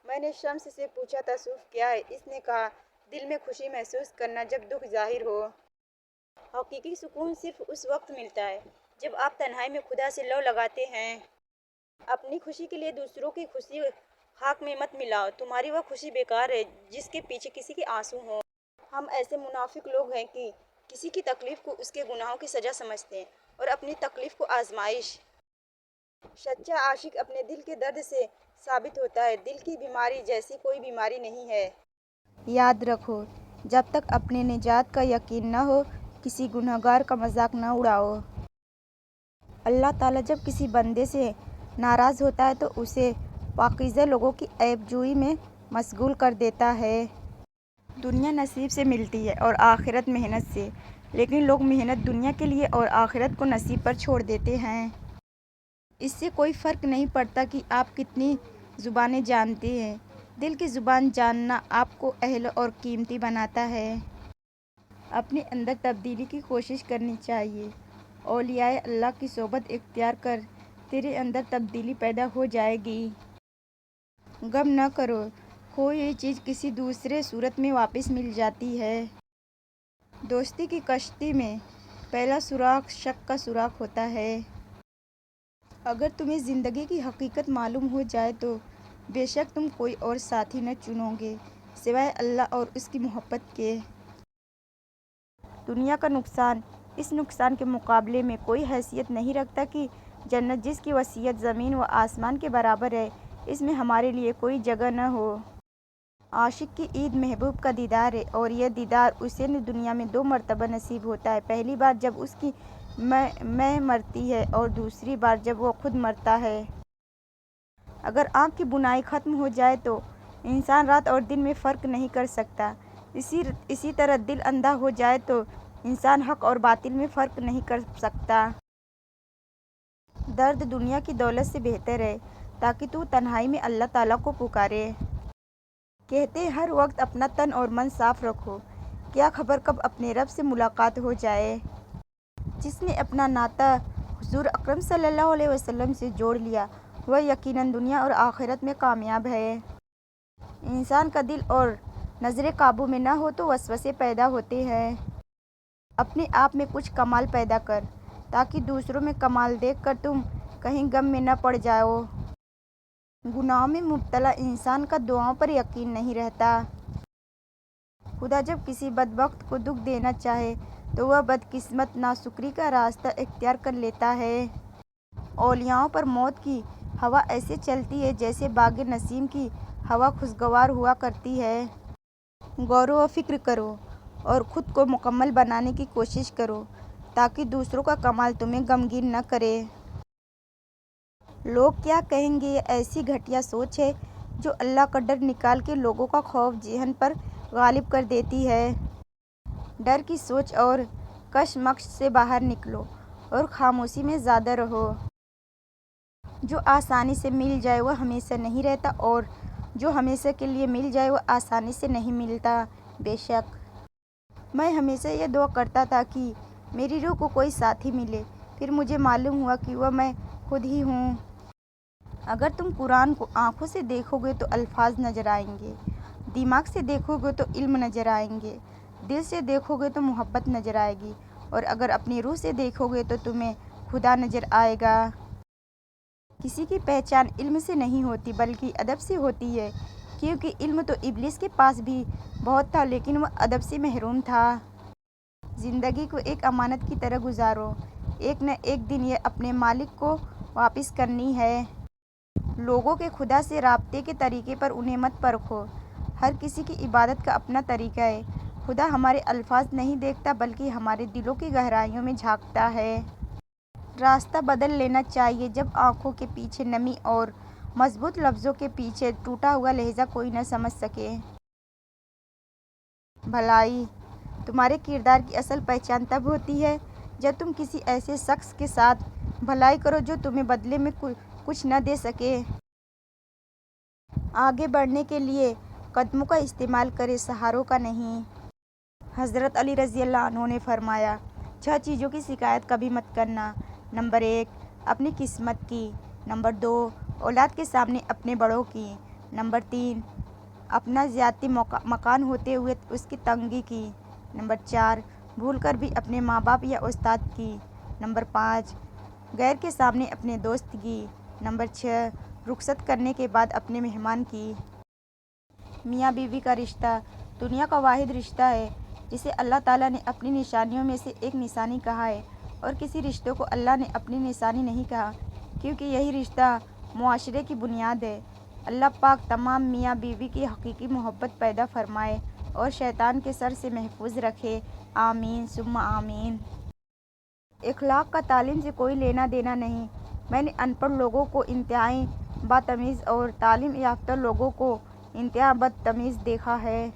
میں نے شمس سے پوچھا تصوف کیا ہے؟ اس نے کہا، دل میں خوشی محسوس کرنا جب دکھ ظاہر ہو۔ حقیقی سکون صرف اس وقت ملتا ہے جب آپ تنہائی میں خدا سے لو لگاتے ہیں۔ اپنی خوشی کے لیے دوسروں کی خوشی خاک میں مت ملاؤ، تمہاری وہ خوشی بیکار ہے جس کے پیچھے کسی کے آنسو ہوں۔ ہم ایسے منافق لوگ ہیں کہ کسی کی تکلیف کو اس کے گناہوں کی سزا سمجھتے ہیں اور اپنی تکلیف کو آزمائش۔ سچا عاشق اپنے دل کے درد سے ثابت ہوتا ہے، دل کی بیماری جیسی کوئی بیماری نہیں ہے۔ یاد رکھو، جب تک اپنے نجات کا یقین نہ ہو کسی گنہگار کا مذاق نہ اڑاؤ۔ اللہ تعالیٰ جب کسی بندے سے ناراض ہوتا ہے تو اسے پاکیزہ لوگوں کی عیب جوئی میں مشغول کر دیتا ہے۔ دنیا نصیب سے ملتی ہے اور آخرت محنت سے، لیکن لوگ محنت دنیا کے لیے اور آخرت کو نصیب پر چھوڑ دیتے ہیں۔ اس سے کوئی فرق نہیں پڑتا کہ آپ کتنی زبانیں جانتے ہیں، دل کی زبان جاننا آپ کو اہل اور قیمتی بناتا ہے۔ اپنے اندر تبدیلی کی کوشش کرنی چاہیے، اولیاء اللہ کی صحبت اختیار کر تیرے اندر تبدیلی پیدا ہو جائے گی۔ غم نہ کرو، کھوئی ہوئی چیز کسی دوسرے صورت میں واپس مل جاتی ہے۔ دوستی کی کشتی میں پہلا سوراخ شک کا سوراخ ہوتا ہے۔ اگر تمہیں زندگی کی حقیقت معلوم ہو جائے تو بے شک تم کوئی اور ساتھی نہ چنو گے سوائے اللہ اور اس کی محبت کے۔ دنیا کا نقصان اس نقصان کے مقابلے میں کوئی حیثیت نہیں رکھتا کہ جنت جس کی وسعت زمین و آسمان کے برابر ہے، اس میں ہمارے لیے کوئی جگہ نہ ہو۔ عاشق کی عید محبوب کا دیدار ہے اور یہ دیدار اسے دنیا میں 2 مرتبہ نصیب ہوتا ہے، پہلی بار جب اس کی مہ مرتی ہے اور دوسری بار جب وہ خود مرتا ہے۔ اگر آنکھ کی بینائی ختم ہو جائے تو انسان رات اور دن میں فرق نہیں کر سکتا، اسی طرح دل اندھا ہو جائے تو انسان حق اور باطل میں فرق نہیں کر سکتا۔ درد دنیا کی دولت سے بہتر ہے تاکہ تو تنہائی میں اللہ تعالیٰ کو پکارے۔ کہتے ہیں ہر وقت اپنا تن اور من صاف رکھو، کیا خبر کب اپنے رب سے ملاقات ہو جائے۔ جس نے اپنا ناطہ حضور اکرم صلی اللہ علیہ وسلم سے جوڑ لیا وہ یقیناً دنیا اور آخرت میں کامیاب ہے۔ انسان کا دل اور نظریں قابو میں نہ ہو تو وسوسے پیدا ہوتے ہیں۔ اپنے آپ میں کچھ کمال پیدا کر تاکہ دوسروں میں کمال دیکھ کر تم کہیں غم میں نہ پڑ جاؤ۔ گناہوں میں مبتلا انسان کا دعاؤں پر یقین نہیں رہتا۔ خدا جب کسی بدبخت کو دکھ دینا چاہے تو وہ بدقسمت ناشکری کا راستہ اختیار کر لیتا ہے۔ اولیاءوں پر موت کی ہوا ایسے چلتی ہے جیسے باغ نسیم کی ہوا خوشگوار ہوا کرتی ہے۔ غور و فکر کرو اور خود کو مکمل بنانے کی کوشش کرو تاکہ دوسروں کا کمال تمہیں غمگین نہ کرے۔ لوگ کیا کہیں گے، یہ ایسی گھٹیا سوچ ہے جو اللہ کا ڈر نکال کے لوگوں کا خوف ذہن پر غالب کر دیتی ہے۔ ڈر کی سوچ اور کشمکش سے باہر نکلو اور خاموشی میں زندہ رہو۔ جو آسانی سے مل جائے وہ ہمیشہ نہیں رہتا، اور جو ہمیشہ کے لیے مل جائے وہ آسانی سے نہیں ملتا۔ بے شک میں ہمیشہ یہ دعا کرتا تھا کہ میری روح کو کوئی ساتھی ملے، پھر مجھے معلوم ہوا کہ وہ میں خود ہی ہوں۔ اگر تم قرآن کو آنکھوں سے دیکھو گے تو الفاظ نظر آئیں گے، دماغ سے دیکھو گے تو علم نظر آئیں گے، دل سے دیکھو گے تو محبت نظر آئے گی، اور اگر اپنی روح سے دیکھو گے تو تمہیں خدا نظر آئے گا۔ کسی کی پہچان علم سے نہیں ہوتی بلکہ ادب سے ہوتی ہے، کیونکہ علم تو ابلیس کے پاس بھی بہت تھا لیکن وہ ادب سے محروم تھا۔ زندگی کو ایک امانت کی طرح گزارو، ایک نہ ایک دن یہ اپنے مالک کو واپس کرنی ہے۔ لوگوں کے خدا سے رابطے کے طریقے پر انہیں مت پرکھو، ہر کسی کی عبادت کا اپنا طریقہ ہے۔ خدا ہمارے الفاظ نہیں دیکھتا بلکہ ہمارے دلوں کی گہرائیوں میں جھانکتا ہے۔ راستہ بدل لینا چاہیے جب آنکھوں کے پیچھے نمی اور مضبوط لفظوں کے پیچھے ٹوٹا ہوا لہجہ کوئی نہ سمجھ سکے۔ بھلائی تمہارے کردار کی اصل پہچان تب ہوتی ہے جب تم کسی ایسے شخص کے ساتھ بھلائی کرو جو تمہیں بدلے میں کچھ نہ دے سکے۔ آگے بڑھنے کے لیے قدموں کا استعمال کرے، سہاروں کا نہیں۔ حضرت علی رضی اللہ عنہ نے فرمایا، 6 چیزوں کی شکایت کبھی مت کرنا۔ نمبر 1 اپنی قسمت کی، نمبر 2 اولاد کے سامنے اپنے بڑوں کی، نمبر 3 اپنا ذاتی مکان ہوتے ہوئے اس کی تنگی کی، نمبر 4 بھول کر بھی اپنے ماں باپ یا استاد کی، نمبر 5 غیر کے سامنے اپنے دوست کی، نمبر 6 رخصت کرنے کے بعد اپنے مہمان کی۔ میاں بیوی کا رشتہ دنیا کا واحد رشتہ ہے جسے اللہ تعالیٰ نے اپنی نشانیوں میں سے ایک نشانی کہا ہے، اور کسی رشتے کو اللہ نے اپنی نشانی نہیں کہا، کیونکہ یہی رشتہ معاشرے کی بنیاد ہے۔ اللہ پاک تمام میاں بیوی کی حقیقی محبت پیدا فرمائے اور شیطان کے شر سے محفوظ رکھے، آمین ثم آمین۔ اخلاق کا تعلیم سے کوئی لینا دینا نہیں۔ میں نے ان پڑھ لوگوں کو انتہائی بدتمیز اور تعلیم یافتہ لوگوں کو انتہا بدتمیز دیکھا ہے۔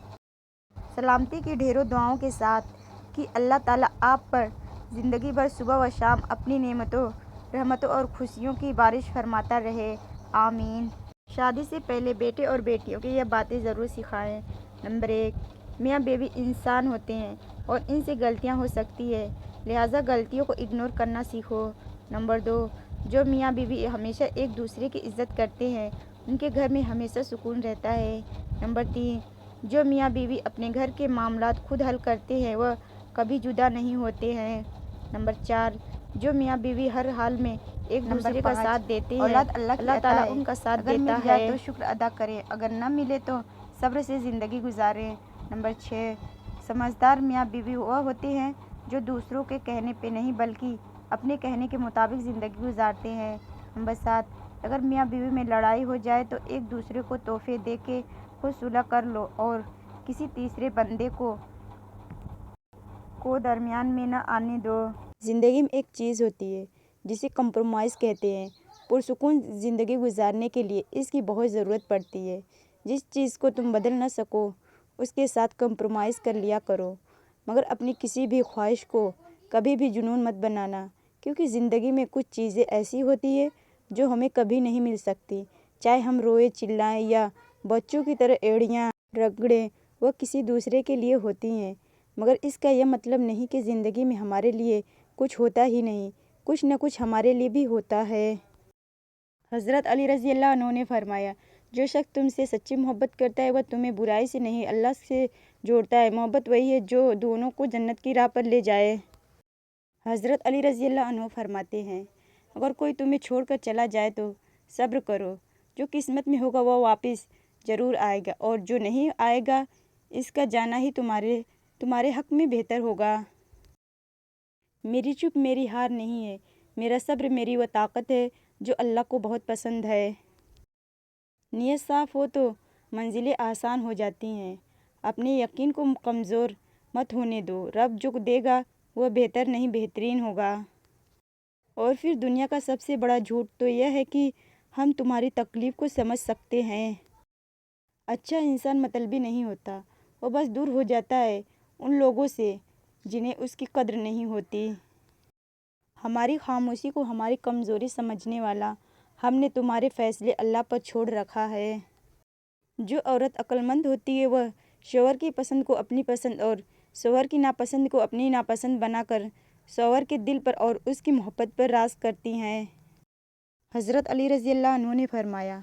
سلامتی کی ڈھیروں دعاؤں کے ساتھ کہ اللہ تعالیٰ آپ پر زندگی بھر صبح و شام اپنی نعمتوں، رحمتوں اور خوشیوں کی بارش فرماتا رہے، آمین۔ شادی سے پہلے بیٹے اور بیٹیوں کو یہ باتیں ضرور سکھائیں۔ نمبر 1 میاں بیوی انسان ہوتے ہیں اور ان سے غلطیاں ہو سکتی ہیں، لہٰذا غلطیوں کو اگنور کرنا سیکھو۔ نمبر 2 جو میاں بیوی ہمیشہ ایک دوسرے کی عزت کرتے ہیں ان کے گھر میں ہمیشہ سکون رہتا ہے۔ نمبر 3 جو میاں بیوی اپنے گھر کے معاملات خود حل کرتے ہیں وہ کبھی جدا نہیں ہوتے ہیں۔ نمبر 4 جو میاں بیوی ہر حال میں ایک دوسرے کا ساتھ دیتے ہیں، اولاد اللہ کی عطا تعالیٰ ہے، ان کا ساتھ اگر دیتا مل جائے ہے۔ تو شکر ادا کریں، اگر نہ ملے تو صبر سے زندگی گزاریں۔ نمبر 6 سمجھدار میاں بیوی وہ ہوتے ہیں جو دوسروں کے کہنے پہ نہیں بلکہ اپنے کہنے کے مطابق زندگی گزارتے ہیں۔ نمبر 7 اگر میاں بیوی میں لڑائی ہو جائے تو ایک دوسرے کو تحفے دے کے خود صلح کر لو اور کسی تیسرے بندے کو درمیان میں نہ آنے دو۔ زندگی میں ایک چیز ہوتی ہے جسے کمپرومائز کہتے ہیں۔ پرسکون زندگی گزارنے کے لیے اس کی بہت ضرورت پڑتی ہے۔ جس چیز کو تم بدل نہ سکو اس کے ساتھ کمپرومائز کر لیا کرو، مگر اپنی کسی بھی خواہش کو کبھی بھی جنون مت بنانا، کیونکہ زندگی میں کچھ چیزیں ایسی ہوتی ہیں جو ہمیں کبھی نہیں مل سکتی، چاہے ہم روئیں چلائیں یا بچوں کی طرح ایڑیاں رگڑیں، وہ کسی دوسرے کے لیے ہوتی ہیں، مگر اس کا یہ مطلب نہیں کہ زندگی میں ہمارے لیے کچھ ہوتا ہی نہیں، کچھ نہ کچھ ہمارے لیے بھی ہوتا ہے۔ حضرت علی رضی اللہ عنہ نے فرمایا، جو شخص تم سے سچی محبت کرتا ہے وہ تمہیں برائی سے نہیں اللہ سے جوڑتا ہے، محبت وہی ہے جو دونوں کو جنت کی راہ پر لے جائے۔ حضرت علی رضی اللہ عنہ فرماتے ہیں، اگر کوئی تمہیں چھوڑ کر چلا جائے تو صبر کرو، جو قسمت میں ہوگا وہ واپس ضرور آئے گا، اور جو نہیں آئے گا اس کا جانا ہی تمہارے حق میں بہتر ہوگا۔ میری چپ میری ہار نہیں ہے، میرا صبر میری وہ طاقت ہے جو اللہ کو بہت پسند ہے۔ نیت صاف ہو تو منزلیں آسان ہو جاتی ہیں، اپنے یقین کو کمزور مت ہونے دو، رب جو دے گا وہ بہتر نہیں بہترین ہوگا۔ اور پھر دنیا کا سب سے بڑا جھوٹ تو یہ ہے کہ ہم تمہاری تکلیف کو سمجھ سکتے ہیں۔ اچھا انسان مطلبی نہیں ہوتا، وہ بس دور ہو جاتا ہے ان لوگوں سے جنہیں اس کی قدر نہیں ہوتی۔ ہماری خاموشی کو ہماری کمزوری سمجھنے والا، ہم نے تمہارے فیصلے اللہ پر چھوڑ رکھا ہے۔ جو عورت عقل مند ہوتی ہے وہ شوہر کی پسند کو اپنی پسند اور شوہر کی ناپسند کو اپنی ناپسند بنا کر شوہر کے دل پر اور اس کی محبت پر راز کرتی ہیں۔ حضرت علی رضی اللہ عنہ نے فرمایا،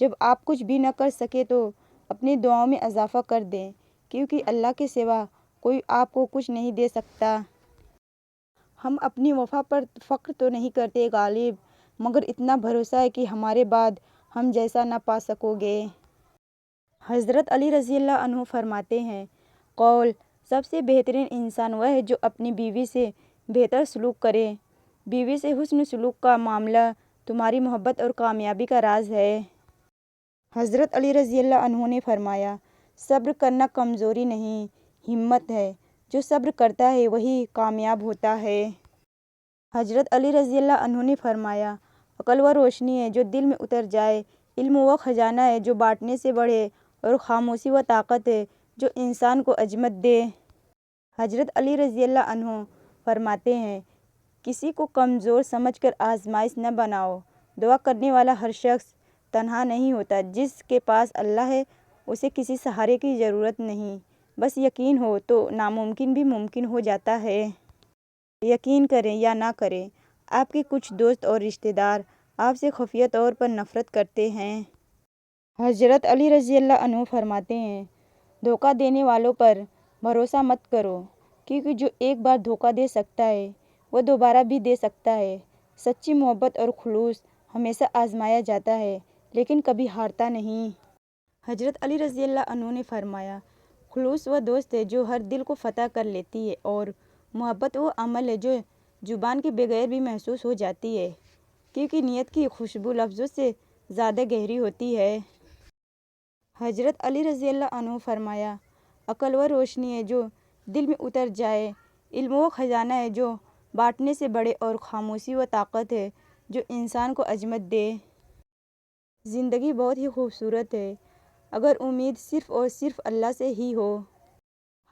جب آپ کچھ بھی نہ کر سکے تو اپنی دعاؤں میں اضافہ کر دیں، کیونکہ اللہ کے سوا کوئی آپ کو کچھ نہیں دے سکتا۔ ہم اپنی وفا پر فخر تو نہیں کرتے غالب، مگر اتنا بھروسہ ہے کہ ہمارے بعد ہم جیسا نہ پا سکو گے۔ حضرت علی رضی اللہ عنہ فرماتے ہیں، قول سب سے بہترین انسان وہ ہے جو اپنی بیوی سے بہتر سلوک کرے۔ بیوی سے حسن سلوک کا معاملہ تمہاری محبت اور کامیابی کا راز ہے۔ حضرت علی رضی اللہ عنہ نے فرمایا، صبر کرنا کمزوری نہیں، ہمت ہے۔ جو صبر کرتا ہے وہی کامیاب ہوتا ہے۔ حضرت علی رضی اللہ عنہ نے فرمایا، عقل وہ روشنی ہے جو دل میں اتر جائے، علم وہ خزانہ ہے جو بانٹنے سے بڑھے، اور خاموشی وہ طاقت ہے جو انسان کو عظمت دے۔ حضرت علی رضی اللہ عنہ فرماتے ہیں، کسی کو کمزور سمجھ کر آزمائش نہ بناؤ۔ دعا کرنے والا ہر شخص تنہا نہیں ہوتا۔ جس کے پاس اللہ ہے اسے کسی سہارے کی ضرورت نہیں۔ بس یقین ہو تو ناممکن بھی ممکن ہو جاتا ہے۔ یقین کریں یا نہ کریں، آپ کے کچھ دوست اور رشتہ دار آپ سے خفیہ طور پر نفرت کرتے ہیں۔ حضرت علی رضی اللہ عنہ فرماتے ہیں، دھوکہ دینے والوں پر بھروسہ مت کرو، کیونکہ جو ایک بار دھوکہ دے سکتا ہے وہ دوبارہ بھی دے سکتا ہے۔ سچی محبت اور خلوص ہمیشہ آزمایا جاتا ہے لیکن کبھی ہارتا نہیں۔ حضرت علی رضی اللہ عنہ نے فرمایا، خلوص وہ دوست ہے جو ہر دل کو فتح کر لیتی ہے، اور محبت وہ عمل ہے جو زبان کے بغیر بھی محسوس ہو جاتی ہے، کیونکہ نیت کی خوشبو لفظوں سے زیادہ گہری ہوتی ہے۔ حضرت علی رضی اللہ عنہ فرمایا، عقل وہ روشنی ہے جو دل میں اتر جائے، علم وہ خزانہ ہے جو بانٹنے سے بڑھے، اور خاموشی وہ طاقت ہے جو انسان کو عظمت دے۔ زندگی بہت ہی خوبصورت ہے اگر امید صرف اور صرف اللہ سے ہی ہو۔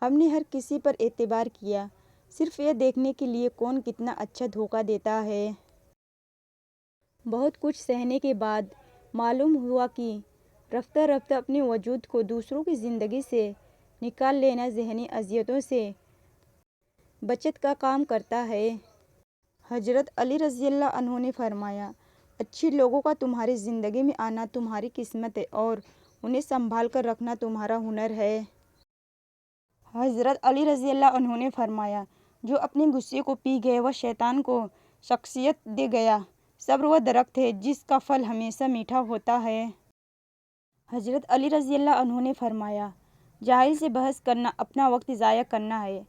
ہم نے ہر کسی پر اعتبار کیا صرف یہ دیکھنے کے لیے کون کتنا اچھا دھوکہ دیتا ہے۔ بہت کچھ سہنے کے بعد معلوم ہوا کہ رفتہ رفتہ اپنے وجود کو دوسروں کی زندگی سے نکال لینا ذہنی اذیتوں سے بچت کا کام کرتا ہے۔ حضرت علی رضی اللہ عنہ نے فرمایا، اچھے لوگوں کا تمہاری زندگی میں آنا تمہاری قسمت ہے، اور انہیں سنبھال کر رکھنا تمہارا ہنر ہے۔ حضرت علی رضی اللہ عنہ نے فرمایا، جو اپنے غصے کو پی گئے وہ شیطان کو شخصیت دے گیا۔ صبر وہ درخت ہے جس کا پھل ہمیشہ میٹھا ہوتا ہے۔ حضرت علی رضی اللہ عنہ نے فرمایا، جاہل سے بحث کرنا اپنا وقت ضائع کرنا ہے۔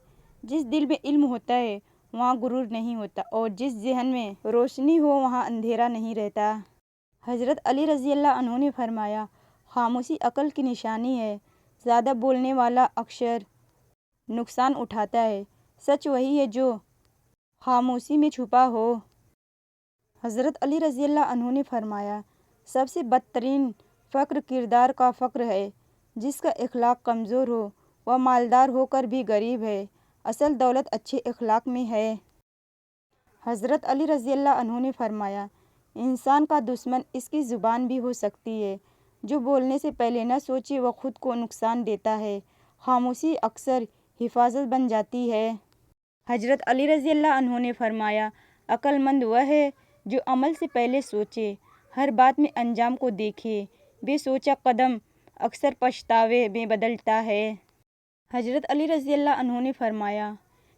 جس دل میں علم ہوتا ہے وہاں غرور نہیں ہوتا، اور جس ذہن میں روشنی ہو وہاں اندھیرا نہیں رہتا۔ حضرت علی رضی اللہ عنہ نے فرمایا، خاموشی عقل کی نشانی ہے۔ زیادہ بولنے والا اکثر نقصان اٹھاتا ہے۔ سچ وہی ہے جو خاموشی میں چھپا ہو۔ حضرت علی رضی اللہ عنہ نے فرمایا، سب سے بدترین فقر کردار کا فقر ہے۔ جس کا اخلاق کمزور ہو وہ مالدار ہو کر بھی غریب ہے۔ اصل دولت اچھے اخلاق میں ہے۔ حضرت علی رضی اللہ عنہ نے فرمایا، انسان کا دشمن اس کی زبان بھی ہو سکتی ہے۔ جو بولنے سے پہلے نہ سوچے وہ خود کو نقصان دیتا ہے۔ خاموشی اکثر حفاظت بن جاتی ہے۔ حضرت علی رضی اللہ عنہ نے فرمایا، عقل مند وہ ہے جو عمل سے پہلے سوچے، ہر بات میں انجام کو دیکھے۔ بے سوچا قدم اکثر پچھتاوے میں بدلتا ہے۔ حضرت علی رضی اللہ عنہ نے فرمایا،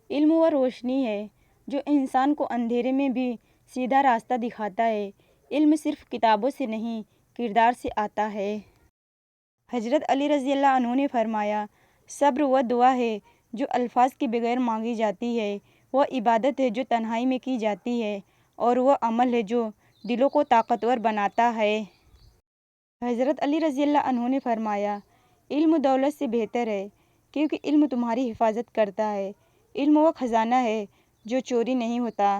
علم وہ روشنی ہے جو انسان کو اندھیرے میں بھی سیدھا راستہ دکھاتا ہے۔ علم صرف کتابوں سے نہیں کردار سے آتا ہے۔ حضرت علی رضی اللہ عنہ نے فرمایا، صبر وہ دعا ہے جو الفاظ کے بغیر مانگی جاتی ہے، وہ عبادت ہے جو تنہائی میں کی جاتی ہے، اور وہ عمل ہے جو دلوں کو طاقتور بناتا ہے۔ حضرت علی رضی اللہ عنہ نے فرمایا، علم دولت سے بہتر ہے، کیونکہ علم تمہاری حفاظت کرتا ہے۔ علم وہ خزانہ ہے جو چوری نہیں ہوتا۔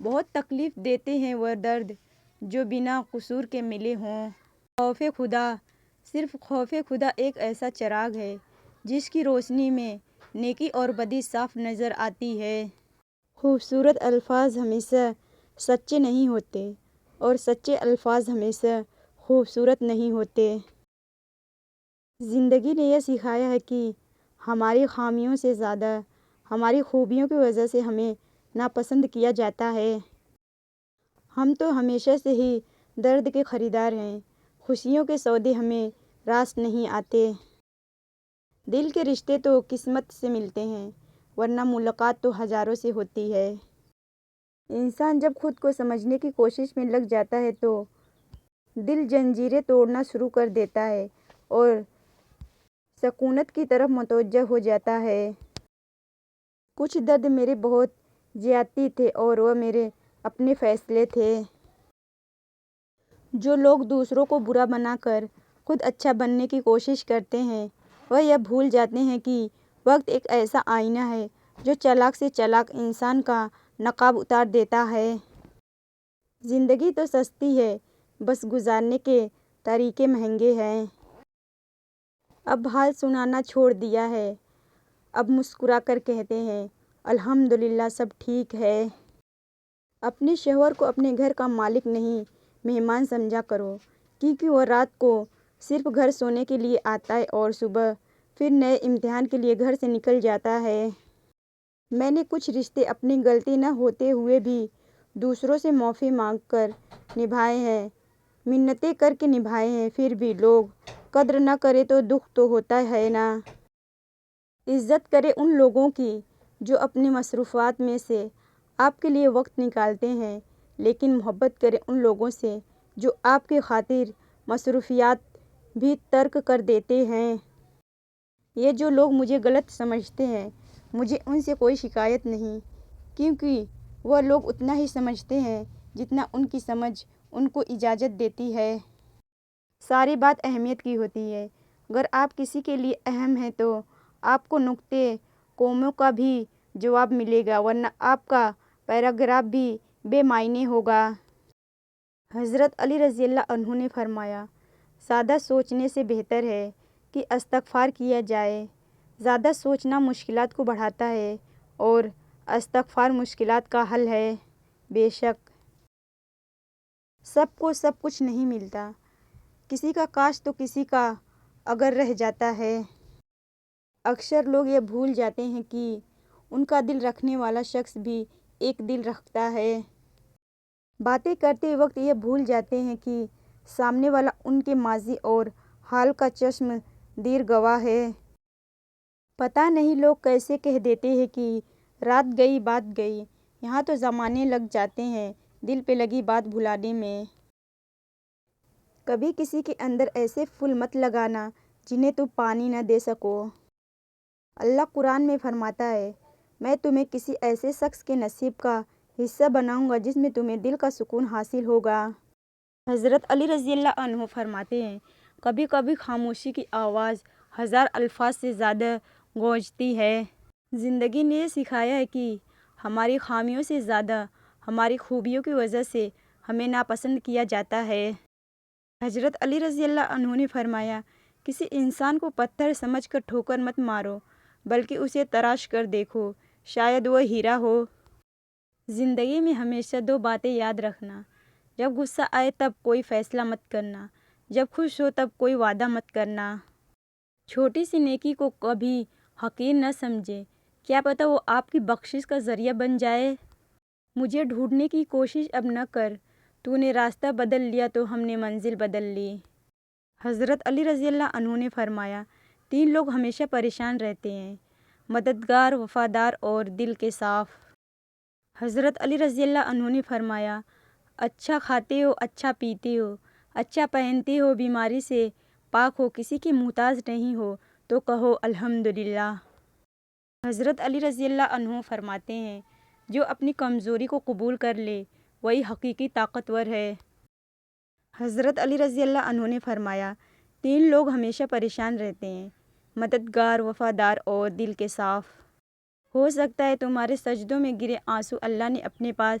بہت تکلیف دیتے ہیں وہ درد جو بنا قصور کے ملے ہوں۔ خوف خدا، صرف خوف خدا ایک ایسا چراغ ہے جس کی روشنی میں نیکی اور بدی صاف نظر آتی ہے۔ خوبصورت الفاظ ہمیشہ سچے نہیں ہوتے اور سچے الفاظ ہمیشہ خوبصورت نہیں ہوتے۔ زندگی نے یہ سکھایا ہے کہ ہماری خامیوں سے زیادہ ہماری خوبیوں کی وجہ سے ہمیں ناپسند کیا جاتا ہے۔ ہم تو ہمیشہ سے ہی درد کے خریدار ہیں، خوشیوں کے سودے ہمیں راست نہیں آتے۔ دل کے رشتے تو قسمت سے ملتے ہیں، ورنہ ملاقات تو ہزاروں سے ہوتی ہے۔ انسان جب خود کو سمجھنے کی کوشش میں لگ جاتا ہے تو دل زنجیریں توڑنا شروع کر دیتا ہے اور سکونت کی طرف متوجہ ہو جاتا ہے۔ کچھ درد میرے بہت زیادتی تھے اور وہ میرے اپنے فیصلے تھے۔ جو لوگ دوسروں کو برا بنا کر خود اچھا بننے کی کوشش کرتے ہیں وہ یہ بھول جاتے ہیں کہ وقت ایک ایسا آئینہ ہے جو چالاک سے چالاک انسان کا نقاب اتار دیتا ہے۔ زندگی تو سستی ہے، بس گزارنے کے طریقے مہنگے ہیں۔ اب حال سنانا چھوڑ دیا ہے، اب مسکرا کر کہتے ہیں الحمدللہ سب ٹھیک ہے۔ اپنے شوہر کو اپنے گھر کا مالک نہیں مہمان سمجھا کرو، کیونکہ وہ رات کو صرف گھر سونے کے لیے آتا ہے اور صبح پھر نئے امتحان کے لیے گھر سے نکل جاتا ہے۔ میں نے کچھ رشتے اپنی غلطی نہ ہوتے ہوئے بھی دوسروں سے معافی مانگ کر نبھائے ہیں، منتیں کر کے نبھائے ہیں، پھر بھی لوگ قدر نہ کرے تو دکھ تو ہوتا ہے نا۔ عزت کرے ان لوگوں کی جو اپنی مصروفیات میں سے آپ کے لیے وقت نکالتے ہیں، لیکن محبت کرے ان لوگوں سے جو آپ کی خاطر مصروفیات بھی ترک کر دیتے ہیں۔ یہ جو لوگ مجھے غلط سمجھتے ہیں، مجھے ان سے کوئی شکایت نہیں، کیونکہ وہ لوگ اتنا ہی سمجھتے ہیں جتنا ان کی سمجھ ان کو اجازت دیتی ہے۔ ساری بات اہمیت کی ہوتی ہے۔ اگر آپ کسی کے لیے اہم ہیں تو آپ کو نقطے کوموں کا بھی جواب ملے گا، ورنہ آپ کا پیراگراف بھی بے معنی ہوگا۔ حضرت علی رضی اللہ عنہ نے فرمایا، زیادہ سوچنے سے بہتر ہے کہ استغفار کیا جائے۔ زیادہ سوچنا مشکلات کو بڑھاتا ہے اور استغفار مشکلات کا حل ہے۔ بے شک سب کو سب کچھ نہیں ملتا، کسی کا کاش تو کسی کا اگر رہ جاتا ہے۔ اکثر لوگ یہ بھول جاتے ہیں کہ ان کا دل رکھنے والا شخص بھی ایک دل رکھتا ہے۔ باتیں کرتے وقت یہ بھول جاتے ہیں کہ سامنے والا ان کے ماضی اور حال کا چشم دیر گواہ ہے۔ پتہ نہیں لوگ کیسے کہہ دیتے ہیں کہ رات گئی بات گئی، یہاں تو زمانے لگ جاتے ہیں دل پہ لگی بات بھلانے میں۔ کبھی کسی کے اندر ایسے پھول مت لگانا جنہیں تم پانی نہ دے سکو۔ اللہ قرآن میں فرماتا ہے، میں تمہیں کسی ایسے شخص کے نصیب کا حصہ بناؤں گا جس میں تمہیں دل کا سکون حاصل ہوگا۔ حضرت علی رضی اللہ عنہ فرماتے ہیں، کبھی کبھی خاموشی کی آواز ہزار الفاظ سے زیادہ گونجتی ہے۔ زندگی نے یہ سکھایا ہے کہ ہماری خامیوں سے زیادہ ہماری خوبیوں کی وجہ سے ہمیں ناپسند کیا جاتا ہے۔ حضرت علی رضی اللہ عنہ نے فرمایا، کسی انسان کو پتھر سمجھ کر ٹھوکر مت مارو، بلکہ اسے تراش کر دیکھو، شاید وہ ہیرا ہو۔ زندگی میں ہمیشہ دو باتیں یاد رکھنا، جب غصہ آئے تب کوئی فیصلہ مت کرنا، جب خوش ہو تب کوئی وعدہ مت کرنا۔ چھوٹی سی نیکی کو کبھی حقیر نہ سمجھے، کیا پتہ وہ آپ کی بخشش کا ذریعہ بن جائے۔ مجھے ڈھونڈنے کی کوشش اب نہ کر، تو نے راستہ بدل لیا تو ہم نے منزل بدل لی۔ حضرت علی رضی اللہ عنہ نے فرمایا، تین لوگ ہمیشہ پریشان رہتے ہیں، مددگار، وفادار اور دل کے صاف۔ حضرت علی رضی اللہ عنہ نے فرمایا، اچھا کھاتے ہو، اچھا پیتے ہو، اچھا پہنتے ہو، بیماری سے پاک ہو، کسی کے محتاج نہیں ہو تو کہو الحمدللہ۔ حضرت علی رضی اللہ عنہ فرماتے ہیں، جو اپنی کمزوری کو قبول کر لے وہی حقیقی طاقتور ہے۔ حضرت علی رضی اللہ عنہ نے فرمایا، تین لوگ ہمیشہ پریشان رہتے ہیں، مددگار، وفادار اور دل کے صاف۔ ہو سکتا ہے تمہارے سجدوں میں گرے آنسو اللہ نے اپنے پاس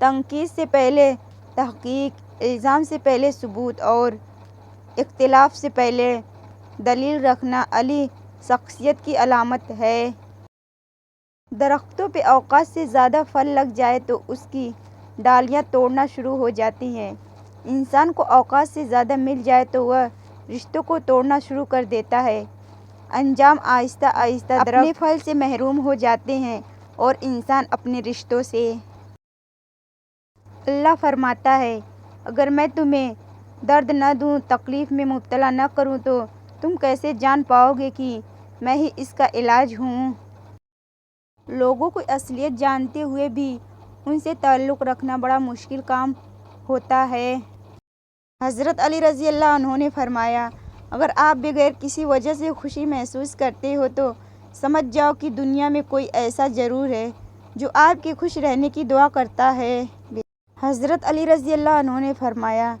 تنقید سے پہلے تحقیق، الزام سے پہلے ثبوت اور اختلاف سے پہلے دلیل رکھنا علی شخصیت کی علامت ہے۔ درختوں پہ اوقات سے زیادہ پھل لگ جائے تو اس کی ڈالیاں توڑنا شروع ہو جاتی ہیں۔ انسان کو اوقات سے زیادہ مل جائے تو وہ رشتوں کو توڑنا شروع کر دیتا ہے۔ انجام آہستہ آہستہ اپنے پھل سے محروم ہو جاتے ہیں اور انسان اپنے رشتوں سے۔ اللہ فرماتا ہے، اگر میں تمہیں درد نہ دوں، تکلیف میں مبتلا نہ کروں تو تم کیسے جان پاؤ گے کہ میں ہی اس کا علاج ہوں۔ لوگوں کو اصلیت جانتے ہوئے بھی ان سے تعلق رکھنا بڑا مشکل کام ہوتا ہے۔ حضرت علی رضی اللہ عنہ نے فرمایا، اگر آپ بغیر کسی وجہ سے خوشی محسوس کرتے ہو تو سمجھ جاؤ کہ دنیا میں کوئی ایسا ضرور ہے جو آپ کے خوش رہنے کی دعا کرتا ہے۔ حضرت علی رضی اللہ عنہ نے فرمایا،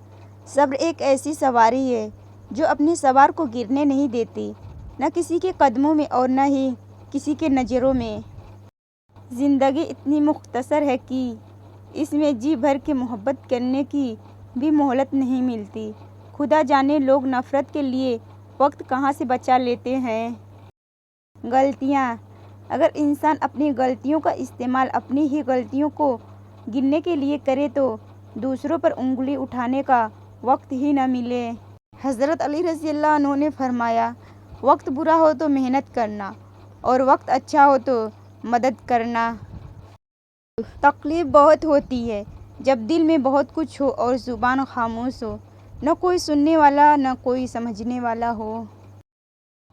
صبر ایک ایسی سواری ہے جو اپنے سوار کو گرنے نہیں دیتی، نہ کسی کے قدموں میں اور نہ ہی کسی کے نظروں میں۔ زندگی اتنی مختصر ہے کہ اس میں جی بھر کے محبت کرنے کی بھی مہلت نہیں ملتی۔ خدا جانے لوگ نفرت کے لیے وقت کہاں سے بچا لیتے ہیں۔ غلطیاں، اگر انسان اپنی غلطیوں کا استعمال اپنی ہی غلطیوں کو گننے کے لیے کرے تو دوسروں پر انگلی اٹھانے کا وقت ہی نہ ملے۔ حضرت علی رضی اللہ عنہ نے فرمایا، وقت برا ہو تو محنت کرنا اور وقت اچھا ہو تو مدد کرنا۔ تکلیف بہت ہوتی ہے جب دل میں بہت کچھ ہو اور زبان خاموش ہو، نہ کوئی سننے والا نہ کوئی سمجھنے والا ہو۔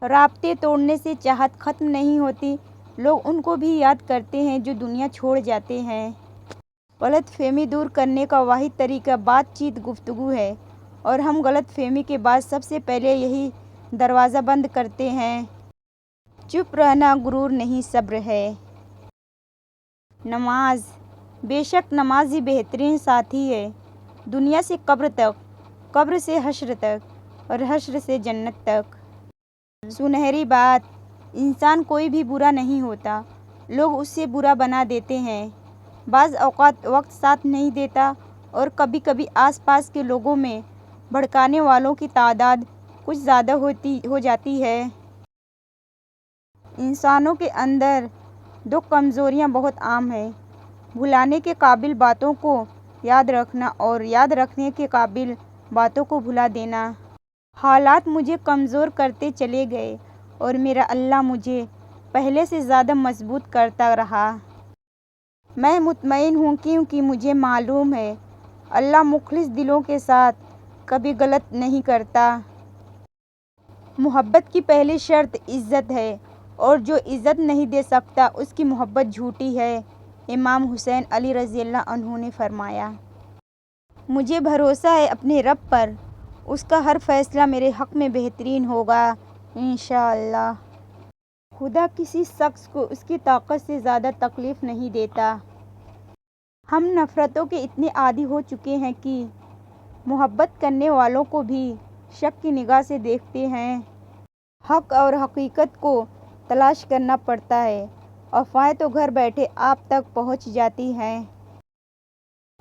رابطے توڑنے سے چاہت ختم نہیں ہوتی، لوگ ان کو بھی یاد کرتے ہیں جو دنیا چھوڑ جاتے ہیں۔ غلط فہمی دور کرنے کا واحد طریقہ بات چیت گفتگو ہے اور ہم غلط فہمی کے بعد سب سے پہلے یہی دروازہ بند کرتے ہیں۔ چپ رہنا غرور نہیں، صبر ہے۔ نماز، بے شک نماز ہی بہترین ساتھی ہے، دنیا سے قبر تک، قبر سے حشر تک اور حشر سے جنت تک۔ سنہری بات، انسان کوئی بھی برا نہیں ہوتا، لوگ اسے برا بنا دیتے ہیں۔ بعض اوقات وقت ساتھ نہیں دیتا اور کبھی کبھی آس پاس کے لوگوں میں بھڑکانے والوں کی تعداد کچھ زیادہ ہو جاتی ہے۔ انسانوں کے اندر دو کمزوریاں بہت عام ہیں، بھلانے کے قابل باتوں کو یاد رکھنا اور یاد رکھنے کے قابل باتوں کو بھلا دینا۔ حالات مجھے کمزور کرتے چلے گئے اور میرا اللہ مجھے پہلے سے زیادہ مضبوط کرتا رہا۔ میں مطمئن ہوں کیونکہ مجھے معلوم ہے اللہ مخلص دلوں کے ساتھ کبھی غلط نہیں کرتا۔ محبت کی پہلی شرط عزت ہے اور جو عزت نہیں دے سکتا اس کی محبت جھوٹی ہے۔ امام حسین علی رضی اللہ عنہ نے فرمایا، مجھے بھروسہ ہے اپنے رب پر، اس کا ہر فیصلہ میرے حق میں بہترین ہوگا انشاءاللہ۔ خدا کسی شخص کو اس کی طاقت سے زیادہ تکلیف نہیں دیتا۔ ہم نفرتوں کے اتنے عادی ہو چکے ہیں کہ محبت کرنے والوں کو بھی شک کی نگاہ سے دیکھتے ہیں۔ حق اور حقیقت کو تلاش کرنا پڑتا ہے، افواہیں تو گھر بیٹھے آپ تک پہنچ جاتی ہیں۔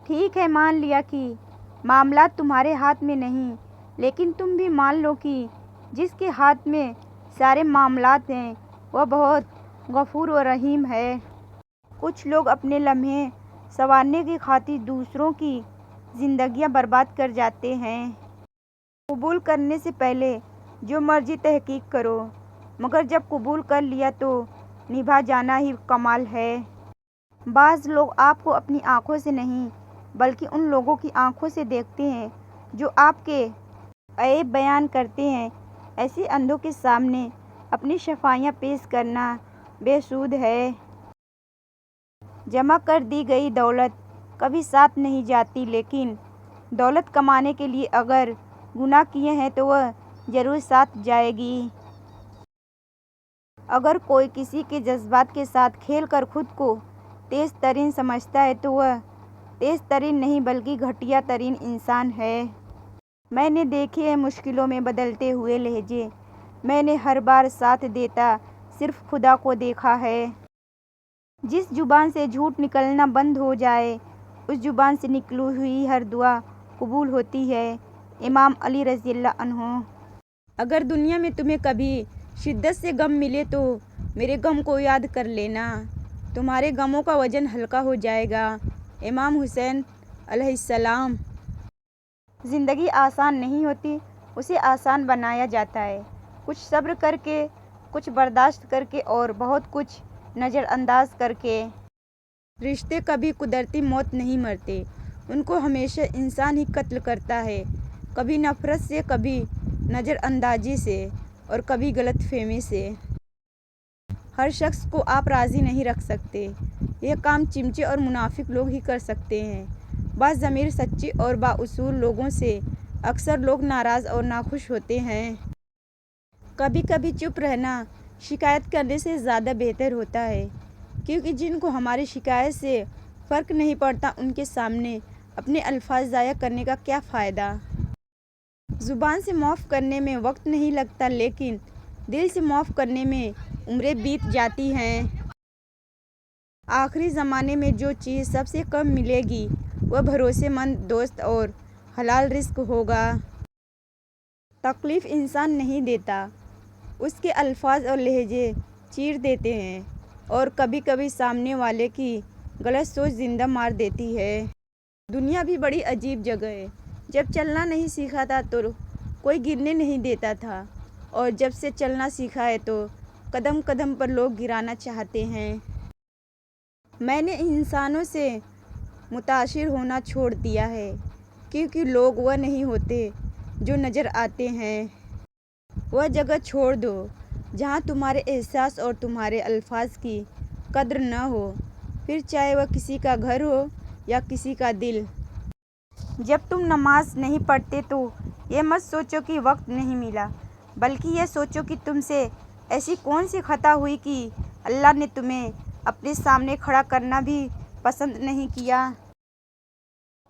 ٹھیک ہے، مان لیا کہ معاملات تمہارے ہاتھ میں نہیں، لیکن تم بھی مان لو کہ جس کے ہاتھ میں سارے معاملات ہیں وہ بہت غفور و رحیم ہے۔ کچھ لوگ اپنے لمحے سنوارنے کی خاطر دوسروں کی زندگیاں برباد کر جاتے ہیں۔ قبول کرنے سے پہلے جو مرضی تحقیق کرو، مگر جب قبول کر لیا تو نبھا جانا ہی کمال ہے۔ بعض لوگ آپ کو اپنی آنکھوں سے نہیں بلکہ ان لوگوں کی آنکھوں سے دیکھتے ہیں جو آپ کے عیب بیان کرتے ہیں۔ ایسے اندھوں کے سامنے اپنی صفائیاں پیش کرنا بے سود ہے۔ جمع کر دی گئی دولت کبھی ساتھ نہیں جاتی، لیکن دولت کمانے کے لیے اگر گناہ کیے ہیں تو وہ ضرور ساتھ جائے گی۔ اگر کوئی کسی کے جذبات کے ساتھ کھیل کر خود کو تیز ترین سمجھتا ہے تو وہ تیز ترین نہیں بلکہ گھٹیا ترین انسان ہے۔ میں نے دیکھے ہیں مشکلوں میں بدلتے ہوئے لہجے، میں نے ہر بار ساتھ دیتا صرف خدا کو دیکھا ہے۔ جس زبان سے جھوٹ نکلنا بند ہو جائے اس زبان سے نکلی ہوئی ہر دعا قبول ہوتی ہے۔ امام علی رضی اللہ عنہ۔ اگر دنیا میں تمہیں کبھی شدت سے غم ملے تو میرے غم کو یاد کر لینا، تمہارے غموں کا وزن ہلکا ہو جائے گا۔ امام حسین علیہ السلام۔ زندگی آسان نہیں ہوتی، اسے آسان بنایا جاتا ہے، کچھ صبر کر کے، کچھ برداشت کر کے اور بہت کچھ نظر انداز کر کے۔ رشتے کبھی قدرتی موت نہیں مرتے، ان کو ہمیشہ انسان ہی قتل کرتا ہے، کبھی نفرت سے، کبھی نظر اندازی سے اور کبھی غلط فہمی سے۔ ہر شخص کو آپ راضی نہیں رکھ سکتے، یہ کام چمچے اور منافق لوگ ہی کر سکتے ہیں۔ باضمیر، سچے اور بااصول لوگوں سے اکثر لوگ ناراض اور ناخوش ہوتے ہیں۔ کبھی کبھی چپ رہنا شکایت کرنے سے زیادہ بہتر ہوتا ہے، کیونکہ جن کو ہماری شکایت سے فرق نہیں پڑتا ان کے سامنے اپنے الفاظ ضائع کرنے کا کیا فائدہ۔ زبان سے معاف کرنے میں وقت نہیں لگتا، لیکن دل سے معاف کرنے میں عمریں بیت جاتی ہیں۔ آخری زمانے میں جو چیز سب سے کم ملے گی وہ بھروسے مند دوست اور حلال رزق ہوگا۔ تکلیف انسان نہیں دیتا، اس کے الفاظ اور لہجے چیر دیتے ہیں، اور کبھی کبھی سامنے والے کی غلط سوچ زندہ مار دیتی ہے۔ دنیا بھی بڑی عجیب جگہ ہے، جب چلنا نہیں سیکھا تھا تو کوئی گرنے نہیں دیتا تھا، اور جب سے چلنا سیکھا ہے تو قدم قدم پر لوگ گرانا چاہتے ہیں۔ میں نے انسانوں سے متاثر ہونا چھوڑ دیا ہے، کیونکہ لوگ وہ نہیں ہوتے جو نظر آتے ہیں۔ وہ جگہ چھوڑ دو جہاں تمہارے احساس اور تمہارے الفاظ کی قدر نہ ہو، پھر چاہے وہ کسی کا گھر ہو یا کسی کا دل۔ جب تم نماز نہیں پڑھتے تو یہ مت سوچو کہ وقت نہیں ملا، بلکہ یہ سوچو کہ تم سے ایسی کون سی خطا ہوئی کہ اللہ نے تمہیں اپنے سامنے کھڑا کرنا بھی پسند نہیں کیا۔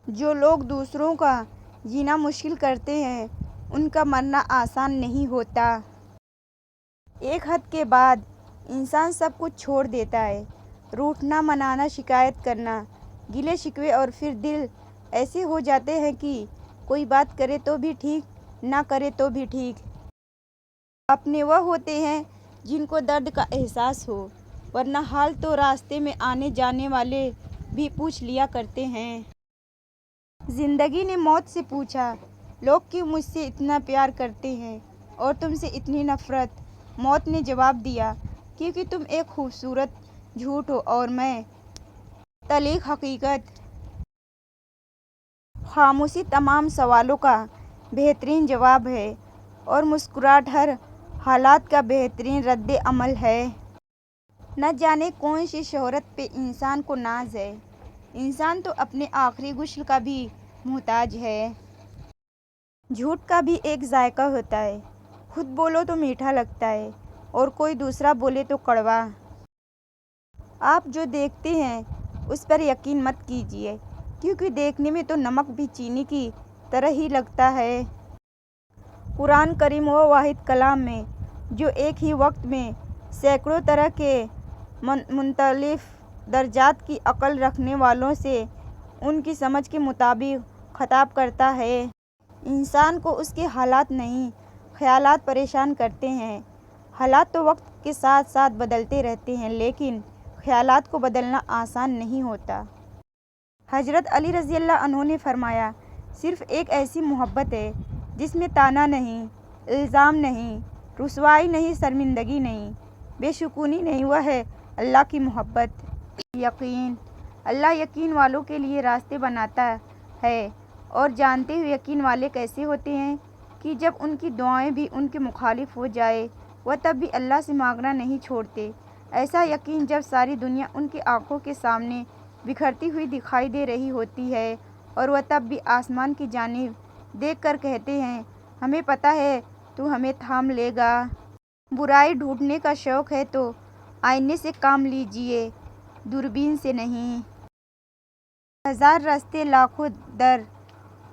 جو لوگ دوسروں کا جینا مشکل کرتے ہیں ان کا مرنا آسان نہیں ہوتا۔ ایک حد کے بعد انسان سب کچھ چھوڑ دیتا ہے، روٹھنا، منانا، شکایت کرنا، گلے شکوے، اور پھر دل ایسے ہو جاتے ہیں کہ کوئی بات کرے تو بھی ٹھیک، نہ کرے تو بھی ٹھیک۔ اپنے وہ ہوتے ہیں جن کو درد کا احساس ہو، ورنہ حال تو راستے میں آنے جانے والے بھی پوچھ لیا کرتے ہیں۔ زندگی نے موت سے پوچھا، لوگ کیوں مجھ سے اتنا پیار کرتے ہیں اور تم سے اتنی نفرت؟ موت نے جواب دیا، کیونکہ تم ایک خوبصورت جھوٹ ہو اور میں تلخ حقیقت۔ خاموشی تمام سوالوں کا بہترین جواب ہے، اور مسکراہٹ ہر حالت کا بہترین رد عمل ہے۔ نہ جانے کون سی شہرت پہ انسان کو ناز ہے، انسان تو اپنے آخری غسل کا بھی محتاج ہے۔ جھوٹ کا بھی ایک ذائقہ ہوتا ہے، خود بولو تو میٹھا لگتا ہے اور کوئی دوسرا بولے تو کڑوا۔ آپ جو دیکھتے ہیں اس پر یقین مت کیجیے، کیونکہ دیکھنے میں تو نمک بھی چینی کی طرح ہی لگتا ہے۔ قرآن کریم وہ واحد کلام ہے جو ایک ہی وقت میں سینکڑوں طرح کے مختلف درجات کی عقل رکھنے والوں سے ان کی سمجھ کے مطابق خطاب کرتا ہے۔ انسان کو اس کے حالات نہیں، خیالات پریشان کرتے ہیں۔ حالات تو وقت کے ساتھ ساتھ بدلتے رہتے ہیں، لیکن خیالات کو بدلنا آسان نہیں ہوتا۔ حضرت علی رضی اللہ عنہ نے فرمایا، صرف ایک ایسی محبت ہے جس میں طعنہ نہیں، الزام نہیں، رسوائی نہیں، شرمندگی نہیں، بے شکونی نہیں، وہ ہے اللہ کی محبت۔ یقین۔ اللہ یقین والوں کے لیے راستے بناتا ہے، اور جانتے ہو یقین والے کیسے ہوتے ہیں کہ جب ان کی دعائیں بھی ان کے مخالف ہو جائیں وہ تب بھی اللہ سے مانگنا نہیں چھوڑتے۔ ایسا یقین جب ساری دنیا ان کی آنکھوں کے سامنے بکھرتی ہوئی دکھائی دے رہی ہوتی ہے اور وہ تب بھی آسمان کی جانب دیکھ کر کہتے ہیں، ہمیں پتہ ہے تو ہمیں تھام لے گا۔ برائی ڈھونڈنے کا شوق ہے تو آئینے سے کام لیجیے، دوربین سے نہیں۔ ہزار راستے لاکھوں در،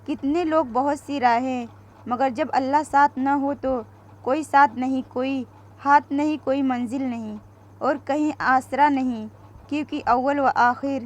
کتنے لوگ بہت سی راہیں، مگر جب اللہ ساتھ نہ ہو تو کوئی ساتھ نہیں، کوئی ہاتھ نہیں، کوئی منزل نہیں، اور کہیں آسرا نہیں، کیونکہ اول و آخر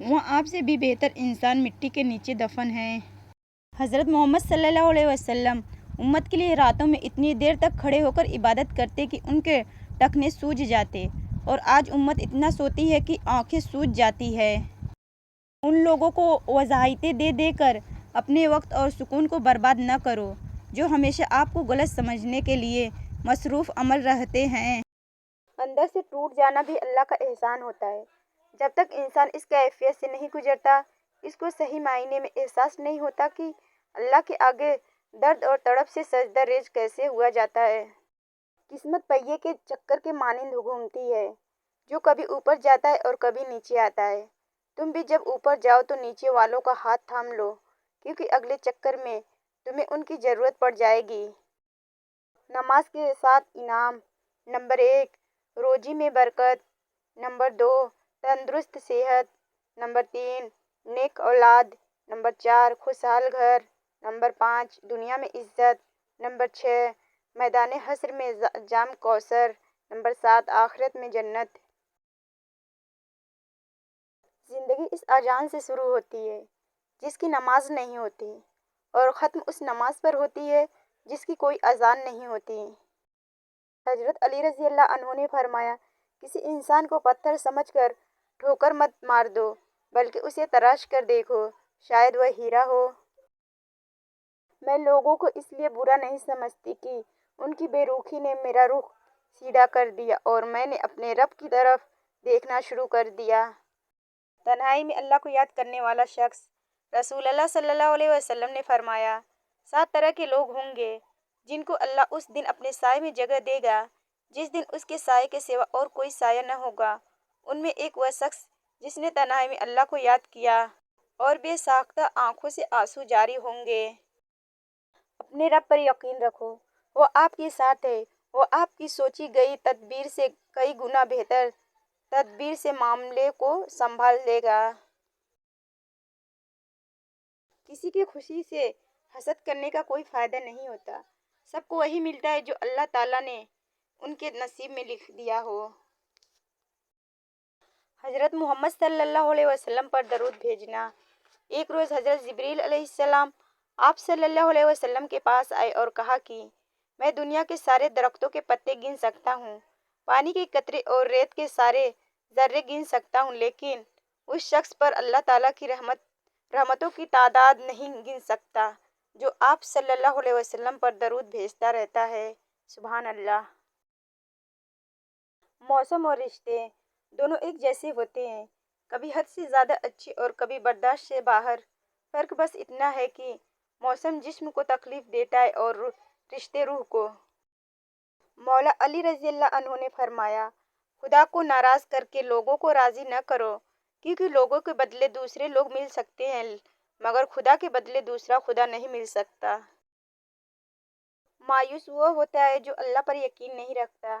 وہ آپ سے بھی بہتر انسان مٹی کے نیچے دفن ہیں۔ حضرت محمد صلی اللہ علیہ وسلم امت کے لیے راتوں میں اتنی دیر تک کھڑے ہو کر عبادت کرتے کہ ان کے ٹخنے سوج جاتے، اور آج امت اتنا سوتی ہے کہ آنکھیں سوج جاتی ہے۔ ان لوگوں کو وضاحتیں دے دے کر اپنے وقت اور سکون کو برباد نہ کرو جو ہمیشہ آپ کو غلط سمجھنے کے لیے مصروف عمل رہتے ہیں۔ اندر سے ٹوٹ جانا بھی اللہ کا احسان ہوتا ہے۔ جب تک انسان اس کیفیت سے نہیں گزرتا، اس کو صحیح معنی میں احساس نہیں ہوتا کہ اللہ کے آگے درد اور تڑپ سے سجدہ ریز کیسے ہوا جاتا ہے۔ قسمت پہیے کے چکر کے مانند گھومتی ہے، جو کبھی اوپر جاتا ہے اور کبھی نیچے آتا ہے۔ تم بھی جب اوپر جاؤ تو نیچے والوں کا ہاتھ تھام لو، کیونکہ اگلے چکر میں تمہیں ان کی ضرورت پڑ جائے گی۔ نماز کے ساتھ انعام: نمبر 1، روزی میں برکت۔ نمبر 2، تندرست صحت۔ نمبر 3، نیک اولاد۔ نمبر 4، خوشحال گھر۔ نمبر 5، دنیا میں عزت۔ نمبر 6، میدان حشر میں جام کوثر۔ نمبر 7، آخرت میں جنت۔ زندگی اس اذان سے شروع ہوتی ہے جس کی نماز نہیں ہوتی، اور ختم اس نماز پر ہوتی ہے جس کی کوئی اذان نہیں ہوتی۔ حضرت علی رضی اللہ عنہ نے فرمایا، کسی انسان کو پتھر سمجھ کر ٹھوکر مت مار دو، بلکہ اسے تراش کر دیکھو، شاید وہ ہیرا ہو۔ میں لوگوں کو اس لیے برا نہیں سمجھتی کہ ان کی بے رخی نے میرا رخ سیدھا کر دیا اور میں نے اپنے رب کی طرف دیکھنا شروع کر دیا۔ تنہائی میں اللہ کو یاد کرنے والا شخص: رسول اللہ صلی اللہ علیہ وسلم نے فرمایا، 7 طرح کے لوگ ہوں گے جن کو اللہ اس دن اپنے سائے میں جگہ دے گا جس دن اس کے سائے کے سوا اور کوئی سایہ نہ ہوگا۔ ان میں ایک وہ شخص جس نے تنہائی میں اللہ کو یاد کیا، اور بے ساختہ آنکھوں سے آنسو جاری ہوں گے۔ اپنے رب پر یقین رکھو، وہ آپ کے ساتھ ہے۔ وہ آپ کی سوچی گئی تدبیر سے کئی گنا بہتر تدبیر سے معاملے کو سنبھال لے گا۔ کسی کی خوشی سے حسد کرنے کا کوئی فائدہ نہیں ہوتا۔ سب کو وہی ملتا ہے جو اللہ تعالیٰ نے ان کے نصیب میں لکھ دیا ہو۔ حضرت محمد صلی اللہ علیہ وسلم پر درود بھیجنا۔ ایک روز حضرت جبریل علیہ السلام آپ صلی اللہ علیہ وسلم کے پاس آئے اور کہا کہ میں دنیا کے سارے درختوں کے پتے گن سکتا ہوں، پانی کے قطرے اور ریت کے سارے ذرے گن سکتا ہوں، لیکن اس شخص پر اللہ تعالیٰ کی رحمتوں کی تعداد نہیں گن سکتا جو آپ صلی اللہ علیہ وسلم پر درود بھیجتا رہتا ہے۔ سبحان اللہ۔ موسم اور رشتے دونوں ایک جیسے ہوتے ہیں، کبھی حد سے زیادہ اچھے اور کبھی برداشت سے باہر۔ فرق بس اتنا ہے کہ موسم جسم کو تکلیف دیتا ہے اور رشتے روح کو۔ مولا علی رضی اللہ عنہ نے فرمایا، خدا کو ناراض کر کے لوگوں کو راضی نہ کرو، کیونکہ لوگوں کے بدلے دوسرے لوگ مل سکتے ہیں مگر خدا کے بدلے دوسرا خدا نہیں مل سکتا۔ مایوس وہ ہوتا ہے جو اللہ پر یقین نہیں رکھتا،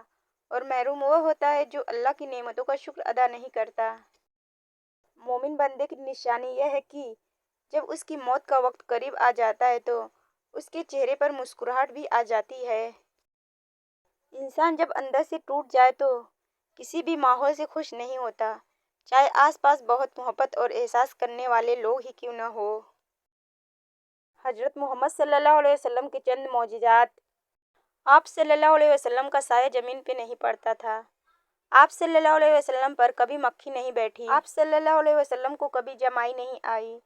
اور محروم وہ ہوتا ہے جو اللہ کی نعمتوں کا شکر ادا نہیں کرتا۔ مومن بندے کی نشانی یہ ہے کہ جب اس کی موت کا وقت قریب آ جاتا ہے تو اس کے چہرے پر مسکراہٹ بھی آ جاتی ہے۔ انسان جب اندر سے ٹوٹ جائے تو کسی بھی ماحول سے خوش نہیں ہوتا، چاہے آس پاس بہت محبت اور احساس کرنے والے لوگ ہی کیوں نہ ہو۔ حضرت محمد صلی اللہ علیہ وسلم کے چند معجزات۔ آپ صلی اللہ علیہ وسلم کا سایہ زمین پہ نہیں پڑتا تھا۔ آپ صلی اللہ علیہ وسلم پر کبھی مکھی نہیں بیٹھی۔ آپ صلی اللہ علیہ وسلم کو کبھی جمائی نہیں آئی۔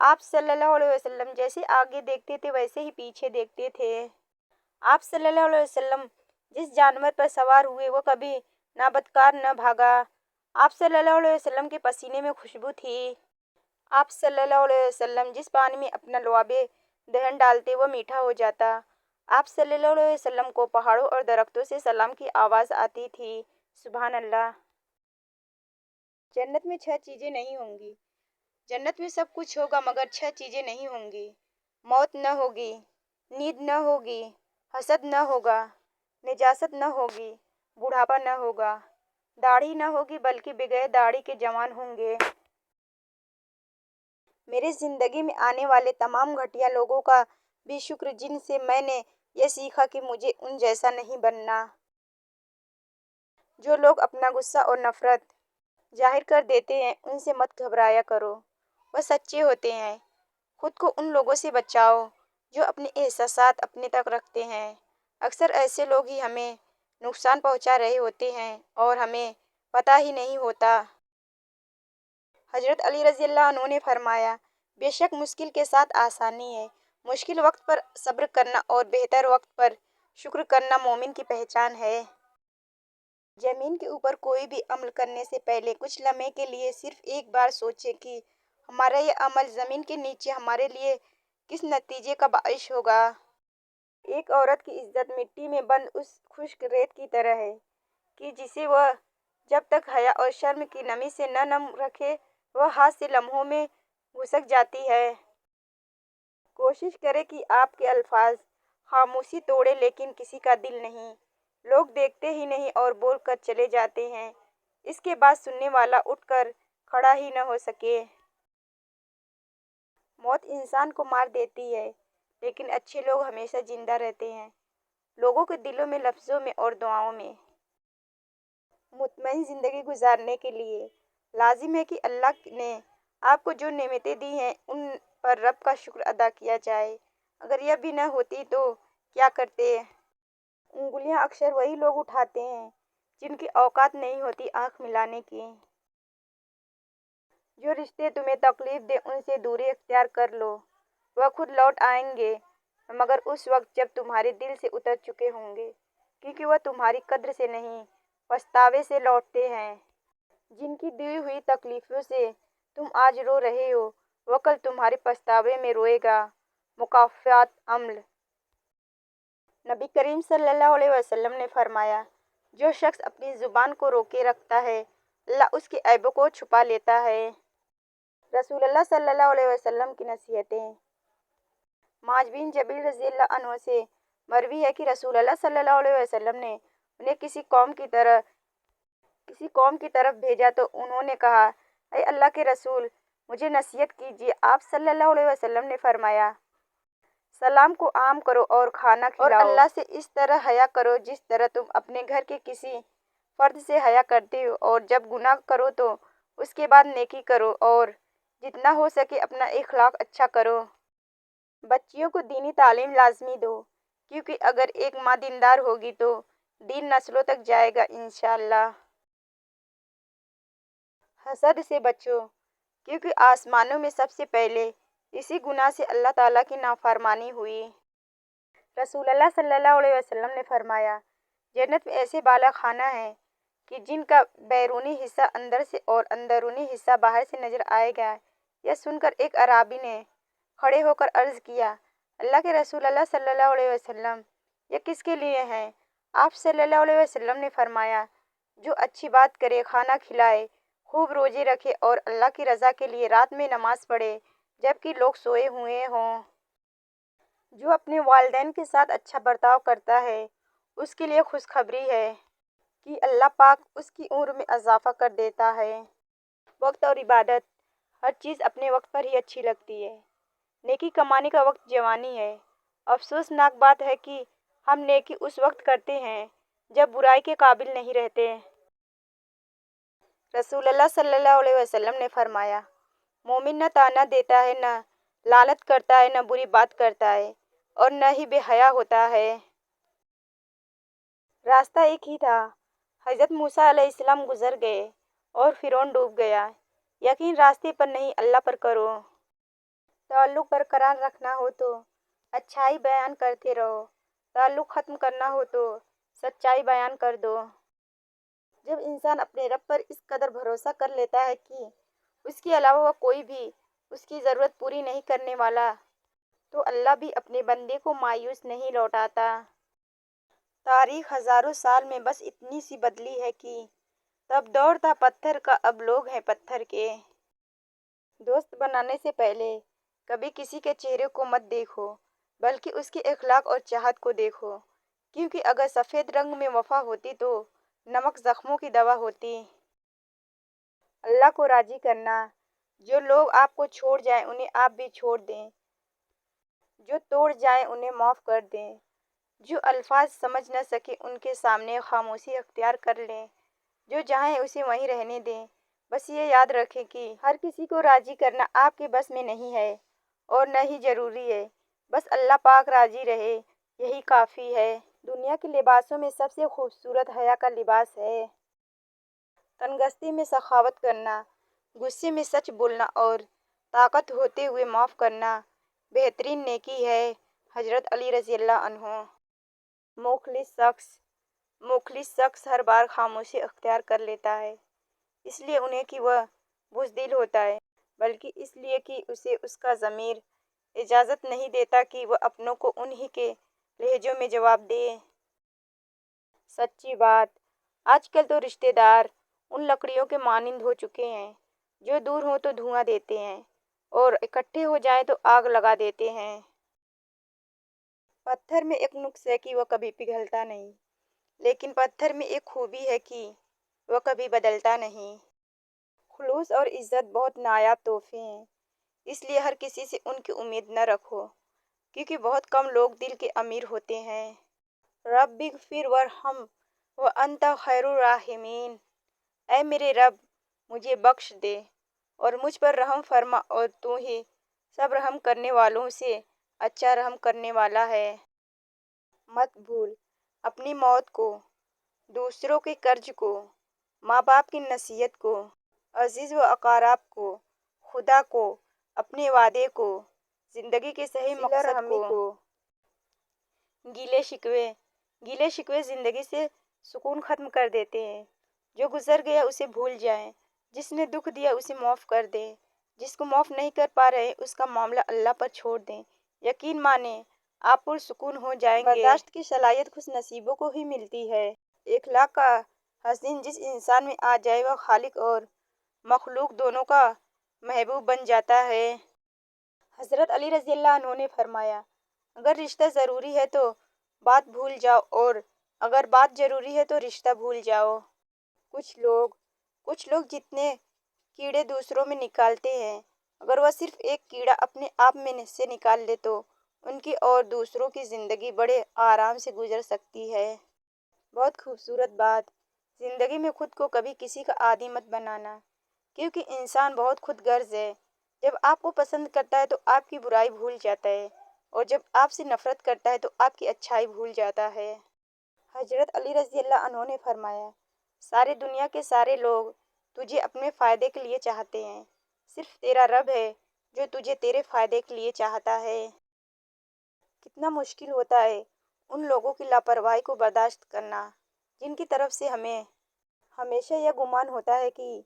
آپ صلی اللہ علیہ وسلم جیسے آگے دیکھتے تھے ویسے ہی پیچھے دیکھتے تھے۔ آپ صلی اللہ علیہ وسلم جس جانور پر سوار ہوئے وہ کبھی نہ بدکار نہ بھاگا۔ آپ صلی اللہ علیہ وسلم کے پسینے میں خوشبو تھی۔ آپ صلی اللہ علیہ وسلم جس پانی میں اپنا لعاب دہن ڈالتے وہ میٹھا ہو جاتا۔ آپ صلی اللہ علیہ وسلم کو پہاڑوں اور درختوں سے سلام کی آواز آتی تھی۔ سبحان اللہ۔ جنت میں 6 چیزیں نہیں ہوں گی۔ جنت میں سب کچھ ہوگا مگر 6 چیزیں نہیں ہوں گی۔ موت نہ ہوگی، نیند نہ ہوگی، حسد نہ ہوگا، نجاست نہ ہوگی، بڑھاپا نہ ہوگا، داڑھی نہ ہوگی بلکہ بغیر داڑھی کے جوان ہوں گے۔ میرے زندگی میں آنے والے تمام گھٹیا لوگوں کا بھی شکر جن سے میں نے یہ سیکھا کہ مجھے ان جیسا نہیں بننا۔ جو لوگ اپنا غصہ اور نفرت ظاہر کر دیتے ہیں ان سے مت گھبرایا کرو، وہ سچے ہوتے ہیں۔ خود کو ان لوگوں سے بچاؤ جو اپنے احساسات اپنے تک رکھتے ہیں۔ اکثر ایسے لوگ ہی ہمیں نقصان پہنچا رہے ہوتے ہیں اور ہمیں پتہ ہی نہیں ہوتا۔ حضرت علی رضی اللہ عنہ نے فرمایا، بے شک مشکل کے ساتھ آسانی ہے، مشکل وقت پر صبر کرنا اور بہتر وقت پر شکر کرنا مومن کی پہچان ہے۔ زمین کے اوپر کوئی بھی عمل کرنے سے پہلے کچھ لمحے کے لیے صرف ایک بار سوچیں کہ ہمارا یہ عمل زمین کے نیچے ہمارے لیے کس نتیجے کا باعث ہوگا۔ ایک عورت کی عزت مٹی میں بند اس خشک ریت کی طرح ہے کہ جسے وہ جب تک حیا اور شرم کی نمی سے نہ نم رکھے وہ ہاتھ سے لمحوں میں گھسک جاتی ہے۔ کوشش کریں کہ آپ کے الفاظ خاموشی توڑیں لیکن کسی کا دل نہیں۔ لوگ دیکھتے ہی نہیں اور بول کر چلے جاتے ہیں، اس کے بعد سننے والا اٹھ کر کھڑا ہی نہ ہو سکے۔ موت انسان کو مار دیتی ہے لیکن اچھے لوگ ہمیشہ زندہ رہتے ہیں، لوگوں کے دلوں میں، لفظوں میں اور دعاؤں میں۔ مطمئن زندگی گزارنے کے لیے لازم ہے کہ اللہ نے آپ کو جو نعمتیں دی ہیں ان پر رب کا شکر ادا کیا جائے۔ اگر یہ بھی نہ ہوتی تو کیا کرتے؟ انگلیاں اکثر وہی لوگ اٹھاتے ہیں جن کی اوقات نہیں ہوتی آنکھ ملانے کی۔ جو رشتے تمہیں تکلیف دیں ان سے دوری اختیار کر لو، وہ خود لوٹ آئیں گے مگر اس وقت جب تمہارے دل سے اتر چکے ہوں گے، کیونکہ وہ تمہاری قدر سے نہیں پچھتاوے سے لوٹتے ہیں۔ جن کی دی ہوئی تکلیفوں سے تم آج رو رہے ہو وہ کل تمہارے پچھتاوے میں روئے گا۔ مکافات عمل۔ نبی کریم صلی اللہ علیہ وسلم نے فرمایا، جو شخص اپنی زبان کو روکے رکھتا ہے اللہ اس کے عیبوں کو چھپا لیتا ہے۔ رسول اللہ صلی اللہ علیہ وسلم کی نصیحتیں۔ معاذ بن جبل رضی اللہ عنہ سے مروی ہے کہ رسول اللہ صلی اللہ علیہ وسلم نے انہیں کسی قوم کی طرف بھیجا تو انہوں نے کہا، اے اللہ کے رسول مجھے نصیحت کیجیے۔ آپ صلی اللہ علیہ وسلم نے فرمایا، سلام کو عام کرو اور کھانا کھلاؤ اور اللہ سے اس طرح حیا کرو جس طرح تم اپنے گھر کے کسی فرد سے حیا کرتے ہو، اور جب گناہ کرو تو اس کے بعد نیکی کرو اور جتنا ہو سکے اپنا اخلاق اچھا کرو۔ بچیوں کو دینی تعلیم لازمی دو کیونکہ اگر ایک ماں دیندار ہوگی تو دین نسلوں تک جائے گا انشاءاللہ۔ حسد سے بچو کیونکہ آسمانوں میں سب سے پہلے اسی گناہ سے اللہ تعالیٰ کی نافرمانی ہوئی۔ رسول اللہ صلی اللہ علیہ وسلم نے فرمایا، جنت میں ایسے بالا خانہ ہیں کہ جن کا بیرونی حصہ اندر سے اور اندرونی حصہ باہر سے نظر آئے گا۔ یہ سن کر ایک اعرابی نے کھڑے ہو کر عرض کیا، اللہ کے رسول اللہ صلی اللہ علیہ وسلم یہ کس کے لیے ہیں؟ آپ صلی اللہ علیہ وسلم نے فرمایا، جو اچھی بات کرے، کھانا کھلائے، خوب روزے رکھے اور اللہ کی رضا کے لیے رات میں نماز پڑھے جبکہ لوگ سوئے ہوئے ہوں۔ جو اپنے والدین کے ساتھ اچھا برتاؤ کرتا ہے اس کے لیے خوشخبری ہے کہ اللہ پاک اس کی عمر میں اضافہ کر دیتا ہے۔ وقت اور عبادت، ہر چیز اپنے وقت پر ہی اچھی لگتی ہے۔ نیکی کمانے کا وقت جوانی ہے۔ افسوسناک بات ہے کہ ہم نیکی اس وقت کرتے ہیں جب برائی کے قابل نہیں رہتے۔ رسول اللہ صلی اللہ علیہ وسلم نے فرمایا، مومن نہ طعنہ دیتا ہے، نہ لعنت کرتا ہے، نہ بری بات کرتا ہے اور نہ ہی بے حیا ہوتا ہے۔ راستہ ایک ہی تھا، حضرت موسیٰ علیہ السلام گزر گئے اور فرعون ڈوب گیا۔ یقین راستے پر نہیں اللہ پر کرو۔ تعلق برقرار رکھنا ہو تو اچھائی بیان کرتے رہو، تعلق ختم کرنا ہو تو سچائی بیان کر دو۔ جب انسان اپنے رب پر اس قدر بھروسہ کر لیتا ہے کہ اس کے علاوہ وہ کوئی بھی اس کی ضرورت پوری نہیں کرنے والا تو اللہ بھی اپنے بندے کو مایوس نہیں لوٹاتا۔ تاریخ ہزاروں سال میں بس اتنی سی بدلی ہے کہ تب دور تھا پتھر کا، اب لوگ ہیں پتھر کے۔ دوست بنانے سے پہلے کبھی کسی کے چہرے کو مت دیکھو بلکہ اس کے اخلاق اور چاہت کو دیکھو، کیونکہ اگر سفید رنگ میں وفا ہوتی تو نمک زخموں کی دوا ہوتی۔ اللہ کو راضی کرنا، جو لوگ آپ کو چھوڑ جائیں انہیں آپ بھی چھوڑ دیں، جو توڑ جائیں انہیں معاف کر دیں، جو الفاظ سمجھ نہ سکیں ان کے سامنے خاموشی اختیار کر لیں، جو جہاں ہے اسے وہیں رہنے دیں، بس یہ یاد رکھیں کہ ہر کسی کو راضی کرنا آپ کے بس میں نہیں ہے اور نہ ہی ضروری ہے، بس اللہ پاک راضی رہے یہی کافی ہے۔ دنیا کے لباسوں میں سب سے خوبصورت حیا کا لباس ہے۔ تنگستی میں سخاوت کرنا، غصے میں سچ بولنا اور طاقت ہوتے ہوئے معاف کرنا بہترین نیکی ہے۔ حضرت علی رضی اللہ عنہ۔ مخلص شخص ہر بار خاموشی اختیار کر لیتا ہے، اس لیے انہیں کہ وہ بزدل ہوتا ہے، بلکہ اس لیے کہ اسے اس کا ضمیر اجازت نہیں دیتا کہ وہ اپنوں کو انہی کے لہجوں میں جواب دے۔ سچی بات، آج کل تو رشتے دار ان لکڑیوں کے مانند ہو چکے ہیں جو دور ہوں تو دھواں دیتے ہیں اور اکٹھے ہو جائیں تو آگ لگا دیتے ہیں۔ پتھر میں ایک نقص ہے کہ وہ کبھی پگھلتا نہیں، لیکن پتھر میں ایک خوبی ہے کہ وہ کبھی بدلتا نہیں۔ خلوص اور عزت بہت نایاب تحفے ہیں، اس لیے ہر کسی سے ان کی امید نہ رکھو، کیونکہ بہت کم لوگ دل کے امیر ہوتے ہیں۔ رب اغفر وارحم وانت خیر الراحمین۔ اے میرے رب، مجھے بخش دے اور مجھ پر رحم فرما، اور تو ہی سب رحم کرنے والوں سے اچھا رحم کرنے والا ہے۔ مت بھول اپنی موت کو، دوسروں کے قرض کو، ماں باپ کی نصیحت کو، عزیز و اقارب کو، خدا کو، اپنے وعدے کو، زندگی کے صحیح مقصد کو۔ گیلے شکوے زندگی سے سکون ختم کر دیتے ہیں۔ جو گزر گیا اسے بھول جائیں، جس نے دکھ دیا اسے معاف کر دیں، جس کو معاف نہیں کر پا رہے اس کا معاملہ اللہ پر چھوڑ دیں۔ یقین مانیں آپ پرسکون ہو جائیں گے۔ برداشت کی صلاحیت خوش نصیبوں کو ہی ملتی ہے۔ اخلاق کا حسن جس انسان میں آ جائے وہ خالق اور مخلوق دونوں کا محبوب بن جاتا ہے۔ حضرت علی رضی اللہ عنہ نے فرمایا، اگر رشتہ ضروری ہے تو بات بھول جاؤ، اور اگر بات ضروری ہے تو رشتہ بھول جاؤ۔ کچھ لوگ جتنے کیڑے دوسروں میں نکالتے ہیں، اگر وہ صرف ایک کیڑا اپنے آپ میں سے نکال لے تو ان کی اور دوسروں کی زندگی بڑے آرام سے گزر سکتی ہے۔ بہت خوبصورت بات۔ زندگی میں خود کو کبھی کسی کا عادی مت بنانا، کیونکہ انسان بہت خود غرض ہے۔ جب آپ کو پسند کرتا ہے تو آپ کی برائی بھول جاتا ہے، اور جب آپ سے نفرت کرتا ہے تو آپ کی اچھائی بھول جاتا ہے۔ حضرت علی رضی اللہ عنہ نے فرمایا، ساری دنیا کے سارے لوگ تجھے اپنے فائدے کے لیے چاہتے ہیں، صرف تیرا رب ہے جو تجھے تیرے فائدے کے لیے چاہتا ہے۔ کتنا مشکل ہوتا ہے ان لوگوں کی لاپرواہی کو برداشت کرنا جن کی طرف سے ہمیں ہمیشہ یہ گمان ہوتا ہے کہ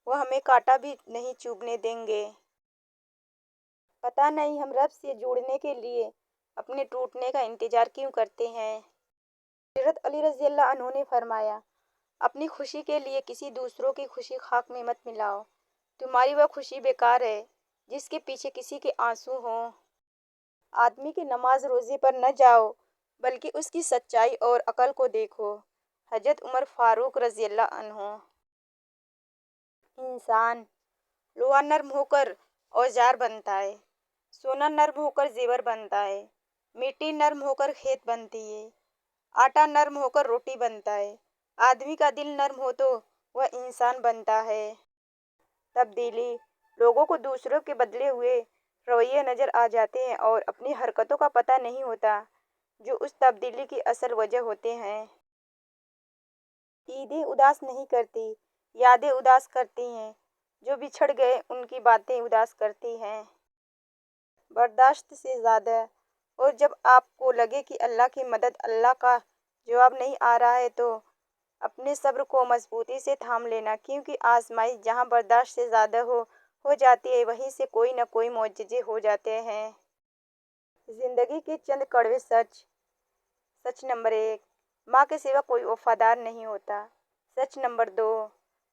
وہ ہمیں کانٹا بھی نہیں چبھنے دیں گے۔ پتہ نہیں ہم رب سے جڑنے کے لیے اپنے ٹوٹنے کا انتظار کیوں کرتے ہیں۔ حضرت علی رضی اللہ عنہ نے فرمایا، اپنی خوشی کے لیے کسی دوسروں کی خوشی خاک میں مت ملاؤ، تمہاری وہ خوشی بیکار ہے جس کے پیچھے کسی کے آنسو ہوں۔ آدمی کی نماز روزے پر نہ جاؤ بلکہ اس کی سچائی اور عقل کو دیکھو۔ حضرت عمر فاروق رضی اللہ عنہ۔ انسان لوہا نرم ہو کر اوزار بنتا ہے، سونا نرم ہو کر زیور بنتا ہے، مٹی نرم ہو کر کھیت بنتی ہے، آٹا نرم ہو کر روٹی بنتا ہے۔ آدمی کا دل نرم ہو تو وہ انسان بنتا ہے۔ تبدیلی لوگوں کو دوسروں کے بدلے ہوئے رویے نظر آ جاتے ہیں اور اپنی حرکتوں کا پتہ نہیں ہوتا جو اس تبدیلی کی اصل وجہ ہوتے ہیں۔ عیدیں اداس نہیں کرتی، یادیں اداس کرتی ہیں۔ جو بچھڑ گئے ان کی باتیں اداس کرتی ہیں۔ برداشت سے زیادہ، اور جب آپ کو لگے کہ اللہ کی مدد، اللہ کا جواب نہیں آ رہا ہے تو اپنے صبر کو مضبوطی سے تھام لینا، کیونکہ آزمائش جہاں برداشت سے زیادہ ہو جاتی ہے وہیں سے کوئی نہ کوئی معجزے ہو جاتے ہیں۔ زندگی کے چند کڑوے سچ۔ سچ نمبر 1، ماں کے سوا کوئی وفادار نہیں ہوتا۔ سچ نمبر 2،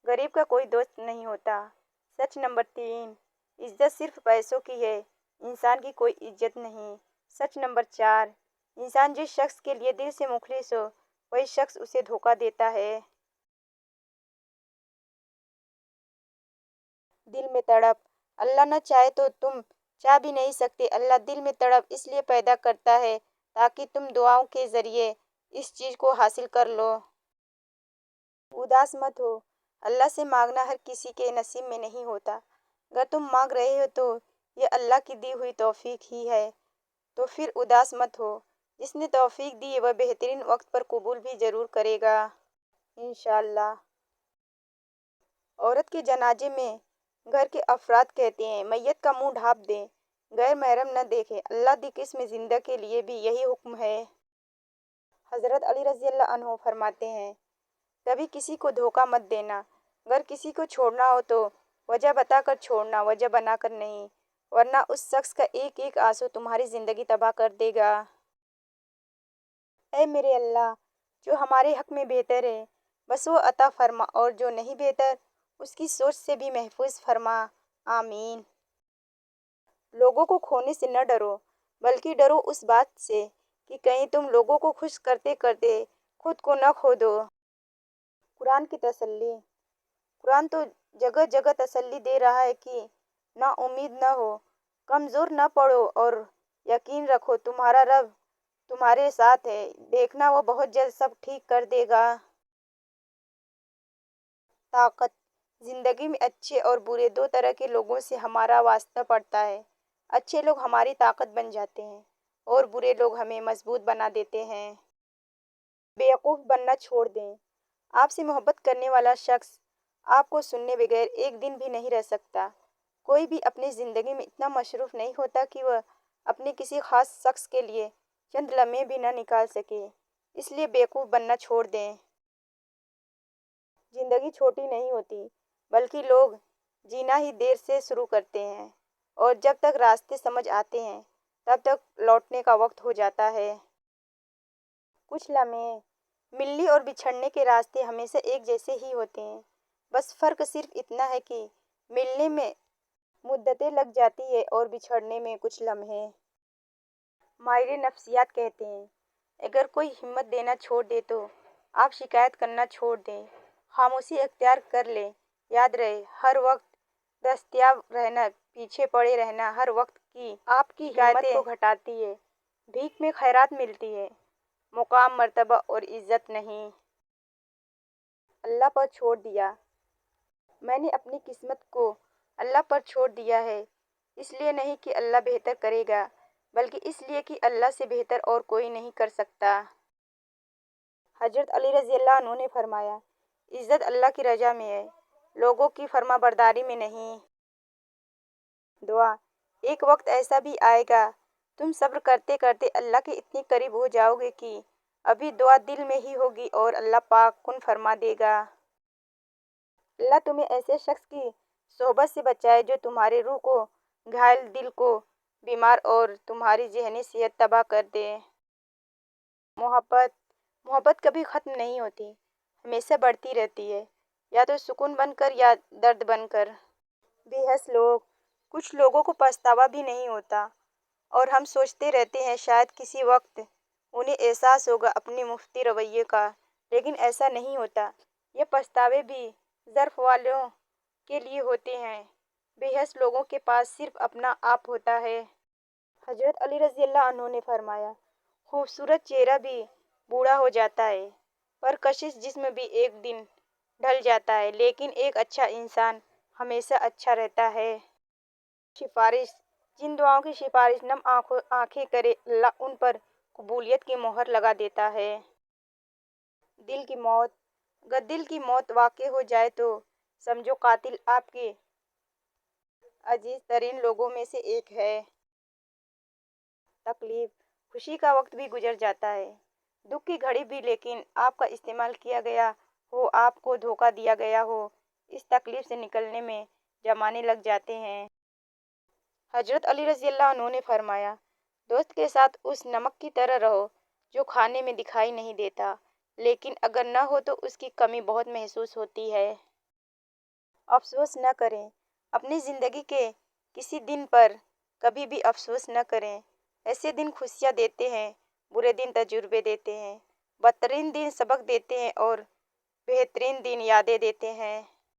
غریب کا کوئی دوست نہیں ہوتا۔ سچ نمبر 3، عزت صرف پیسوں کی ہے، انسان کی کوئی عزت نہیں۔ سچ نمبر 4، انسان جس شخص کے لیے دل سے مخلص ہو وہی شخص اسے دھوکہ دیتا ہے۔ دل میں تڑپ، اللہ نہ چاہے تو تم چاہ بھی نہیں سکتے۔ اللہ دل میں تڑپ اس لیے پیدا کرتا ہے تاکہ تم دعاؤں کے ذریعے اس چیز کو حاصل کر لو۔ اداس مت ہو، اللہ سے مانگنا ہر کسی کے نصیب میں نہیں ہوتا۔ اگر تم مانگ رہے ہو تو یہ اللہ کی دی ہوئی توفیق ہی ہے، تو پھر اداس مت ہو۔ جس نے توفیق دی وہ بہترین وقت پر قبول بھی ضرور کرے گا، انشاءاللہ۔ عورت کے جنازے میں گھر کے افراد کہتے ہیں میت کا منہ ڈھانپ دیں، غیر محرم نہ دیکھیں۔ اللہ دی قسم زندہ کے لیے بھی یہی حکم ہے۔ حضرت علی رضی اللہ عنہ فرماتے ہیں کبھی کسی کو دھوکہ مت دینا۔ اگر کسی کو چھوڑنا ہو تو وجہ بتا کر چھوڑنا، وجہ بنا کر نہیں، ورنہ اس شخص کا ایک ایک آنسو تمہاری زندگی تباہ کر دے گا۔ اے میرے اللہ، جو ہمارے حق میں بہتر ہے بس وہ عطا فرما، اور جو نہیں بہتر اس کی سوچ سے بھی محفوظ فرما، آمین۔ لوگوں کو کھونے سے نہ ڈرو، بلکہ ڈرو اس بات سے کہ کہیں تم لوگوں کو خوش کرتے کرتے خود کو نہ کھو دو۔ قرآن کی تسلی۔ قرآن تو جگہ جگہ تسلی دے رہا ہے کہ نا امید نہ ہو، کمزور نہ پڑو، اور یقین رکھو تمہارا رب تمہارے ساتھ ہے، دیکھنا وہ بہت جلد سب ٹھیک کر دے گا۔ طاقت۔ زندگی میں اچھے اور برے دو طرح کے لوگوں سے ہمارا واسطہ پڑتا ہے۔ اچھے لوگ ہماری طاقت بن جاتے ہیں اور برے لوگ ہمیں مضبوط بنا دیتے ہیں۔ بیوقوف بننا چھوڑ دیں۔ آپ سے محبت کرنے والا شخص آپ کو سنے بغیر ایک دن بھی نہیں رہ سکتا۔ کوئی بھی اپنی زندگی میں اتنا مصروف نہیں ہوتا کہ وہ اپنے کسی خاص شخص کے لیے چند لمحے بھی نہ نکال سکے، اس لیے بیوقوف بننا چھوڑ دیں۔ زندگی چھوٹی نہیں ہوتی، بلکہ لوگ جینا ہی دیر سے شروع کرتے ہیں، اور جب تک راستے سمجھ آتے ہیں تب تک لوٹنے کا وقت ہو جاتا ہے۔ کچھ لمحے۔ ملنے اور بچھڑنے کے راستے ہمیشہ ایک جیسے ہی ہوتے ہیں، بس فرق صرف اتنا ہے کہ ملنے میں مدتیں لگ جاتی ہیں اور بچھڑنے میں کچھ لمحے۔ ماہر نفسیات کہتے ہیں اگر کوئی ہمت دینا چھوڑ دے تو آپ شکایت کرنا چھوڑ دیں، خاموشی اختیار کر لیں۔ یاد رہے ہر وقت دستیاب رہنا، پیچھے پڑے رہنا ہر وقت کی آپ کی ہمت کو گھٹاتی ہے۔ بھیک میں خیرات ملتی ہے، مقام، مرتبہ اور عزت نہیں۔ اللہ پر چھوڑ دیا۔ میں نے اپنی قسمت کو اللہ پر چھوڑ دیا ہے، اس لیے نہیں کہ اللہ بہتر کرے گا، بلکہ اس لیے کہ اللہ سے بہتر اور کوئی نہیں کر سکتا۔ حضرت علی رضی اللہ عنہ نے فرمایا عزت اللہ کی رضا میں ہے، لوگوں کی فرما برداری میں نہیں۔ دعا۔ ایک وقت ایسا بھی آئے گا تم صبر کرتے کرتے اللہ کے اتنے قریب ہو جاؤ گے کہ ابھی دعا دل میں ہی ہوگی اور اللہ پاک کن فرما دے گا۔ اللہ تمہیں ایسے شخص کی صحبت سے بچائے جو تمہارے روح کو گھائل، دل کو بیمار اور تمہاری ذہنی صحت تباہ کر دے۔ محبت۔ محبت کبھی ختم نہیں ہوتی، ہمیشہ بڑھتی رہتی ہے، یا تو سکون بن کر یا درد بن کر۔ بے حس لوگ۔ کچھ لوگوں کو پچھتاوا بھی نہیں ہوتا اور ہم سوچتے رہتے ہیں شاید کسی وقت انہیں احساس ہوگا اپنے مفتی رویے کا، لیکن ایسا نہیں ہوتا۔ یہ پچھتاوے بھی ظرف والوں کے لیے ہوتے ہیں، بے حس لوگوں کے پاس صرف اپنا آپ ہوتا ہے۔ حضرت علی رضی اللہ عنہ نے فرمایا خوبصورت چہرہ بھی بوڑھا ہو جاتا ہے، پرکشش جسم بھی ایک دن ڈھل جاتا ہے، لیکن ایک اچھا انسان ہمیشہ اچھا رہتا ہے۔ سفارش۔ جن دعاؤں کی سفارش نم آنکھیں کرے اللہ ان پر قبولیت کی مہر لگا دیتا ہے۔ دل کی موت۔ اگر دل کی موت واقع ہو جائے تو سمجھو قاتل آپ کے عزیز ترین لوگوں میں سے ایک ہے۔ تکلیف۔ خوشی کا وقت بھی گزر جاتا ہے، دکھ کی گھڑی بھی، لیکن آپ کا استعمال کیا گیا ہو، آپ کو دھوکہ دیا گیا ہو، اس تکلیف سے نکلنے میں زمانے لگ جاتے ہیں۔ حضرت علی رضی اللہ عنہ نے فرمایا دوست کے ساتھ اس نمک کی طرح رہو جو کھانے میں دکھائی نہیں دیتا، لیکن اگر نہ ہو تو اس کی کمی بہت محسوس ہوتی ہے۔ افسوس نہ کریں۔ اپنی زندگی کے کسی دن پر کبھی بھی افسوس نہ کریں، ایسے دن خوشیاں دیتے ہیں، برے دن تجربے دیتے ہیں، بدترین دن سبق دیتے ہیں اور بہترین دن یادیں دیتے ہیں۔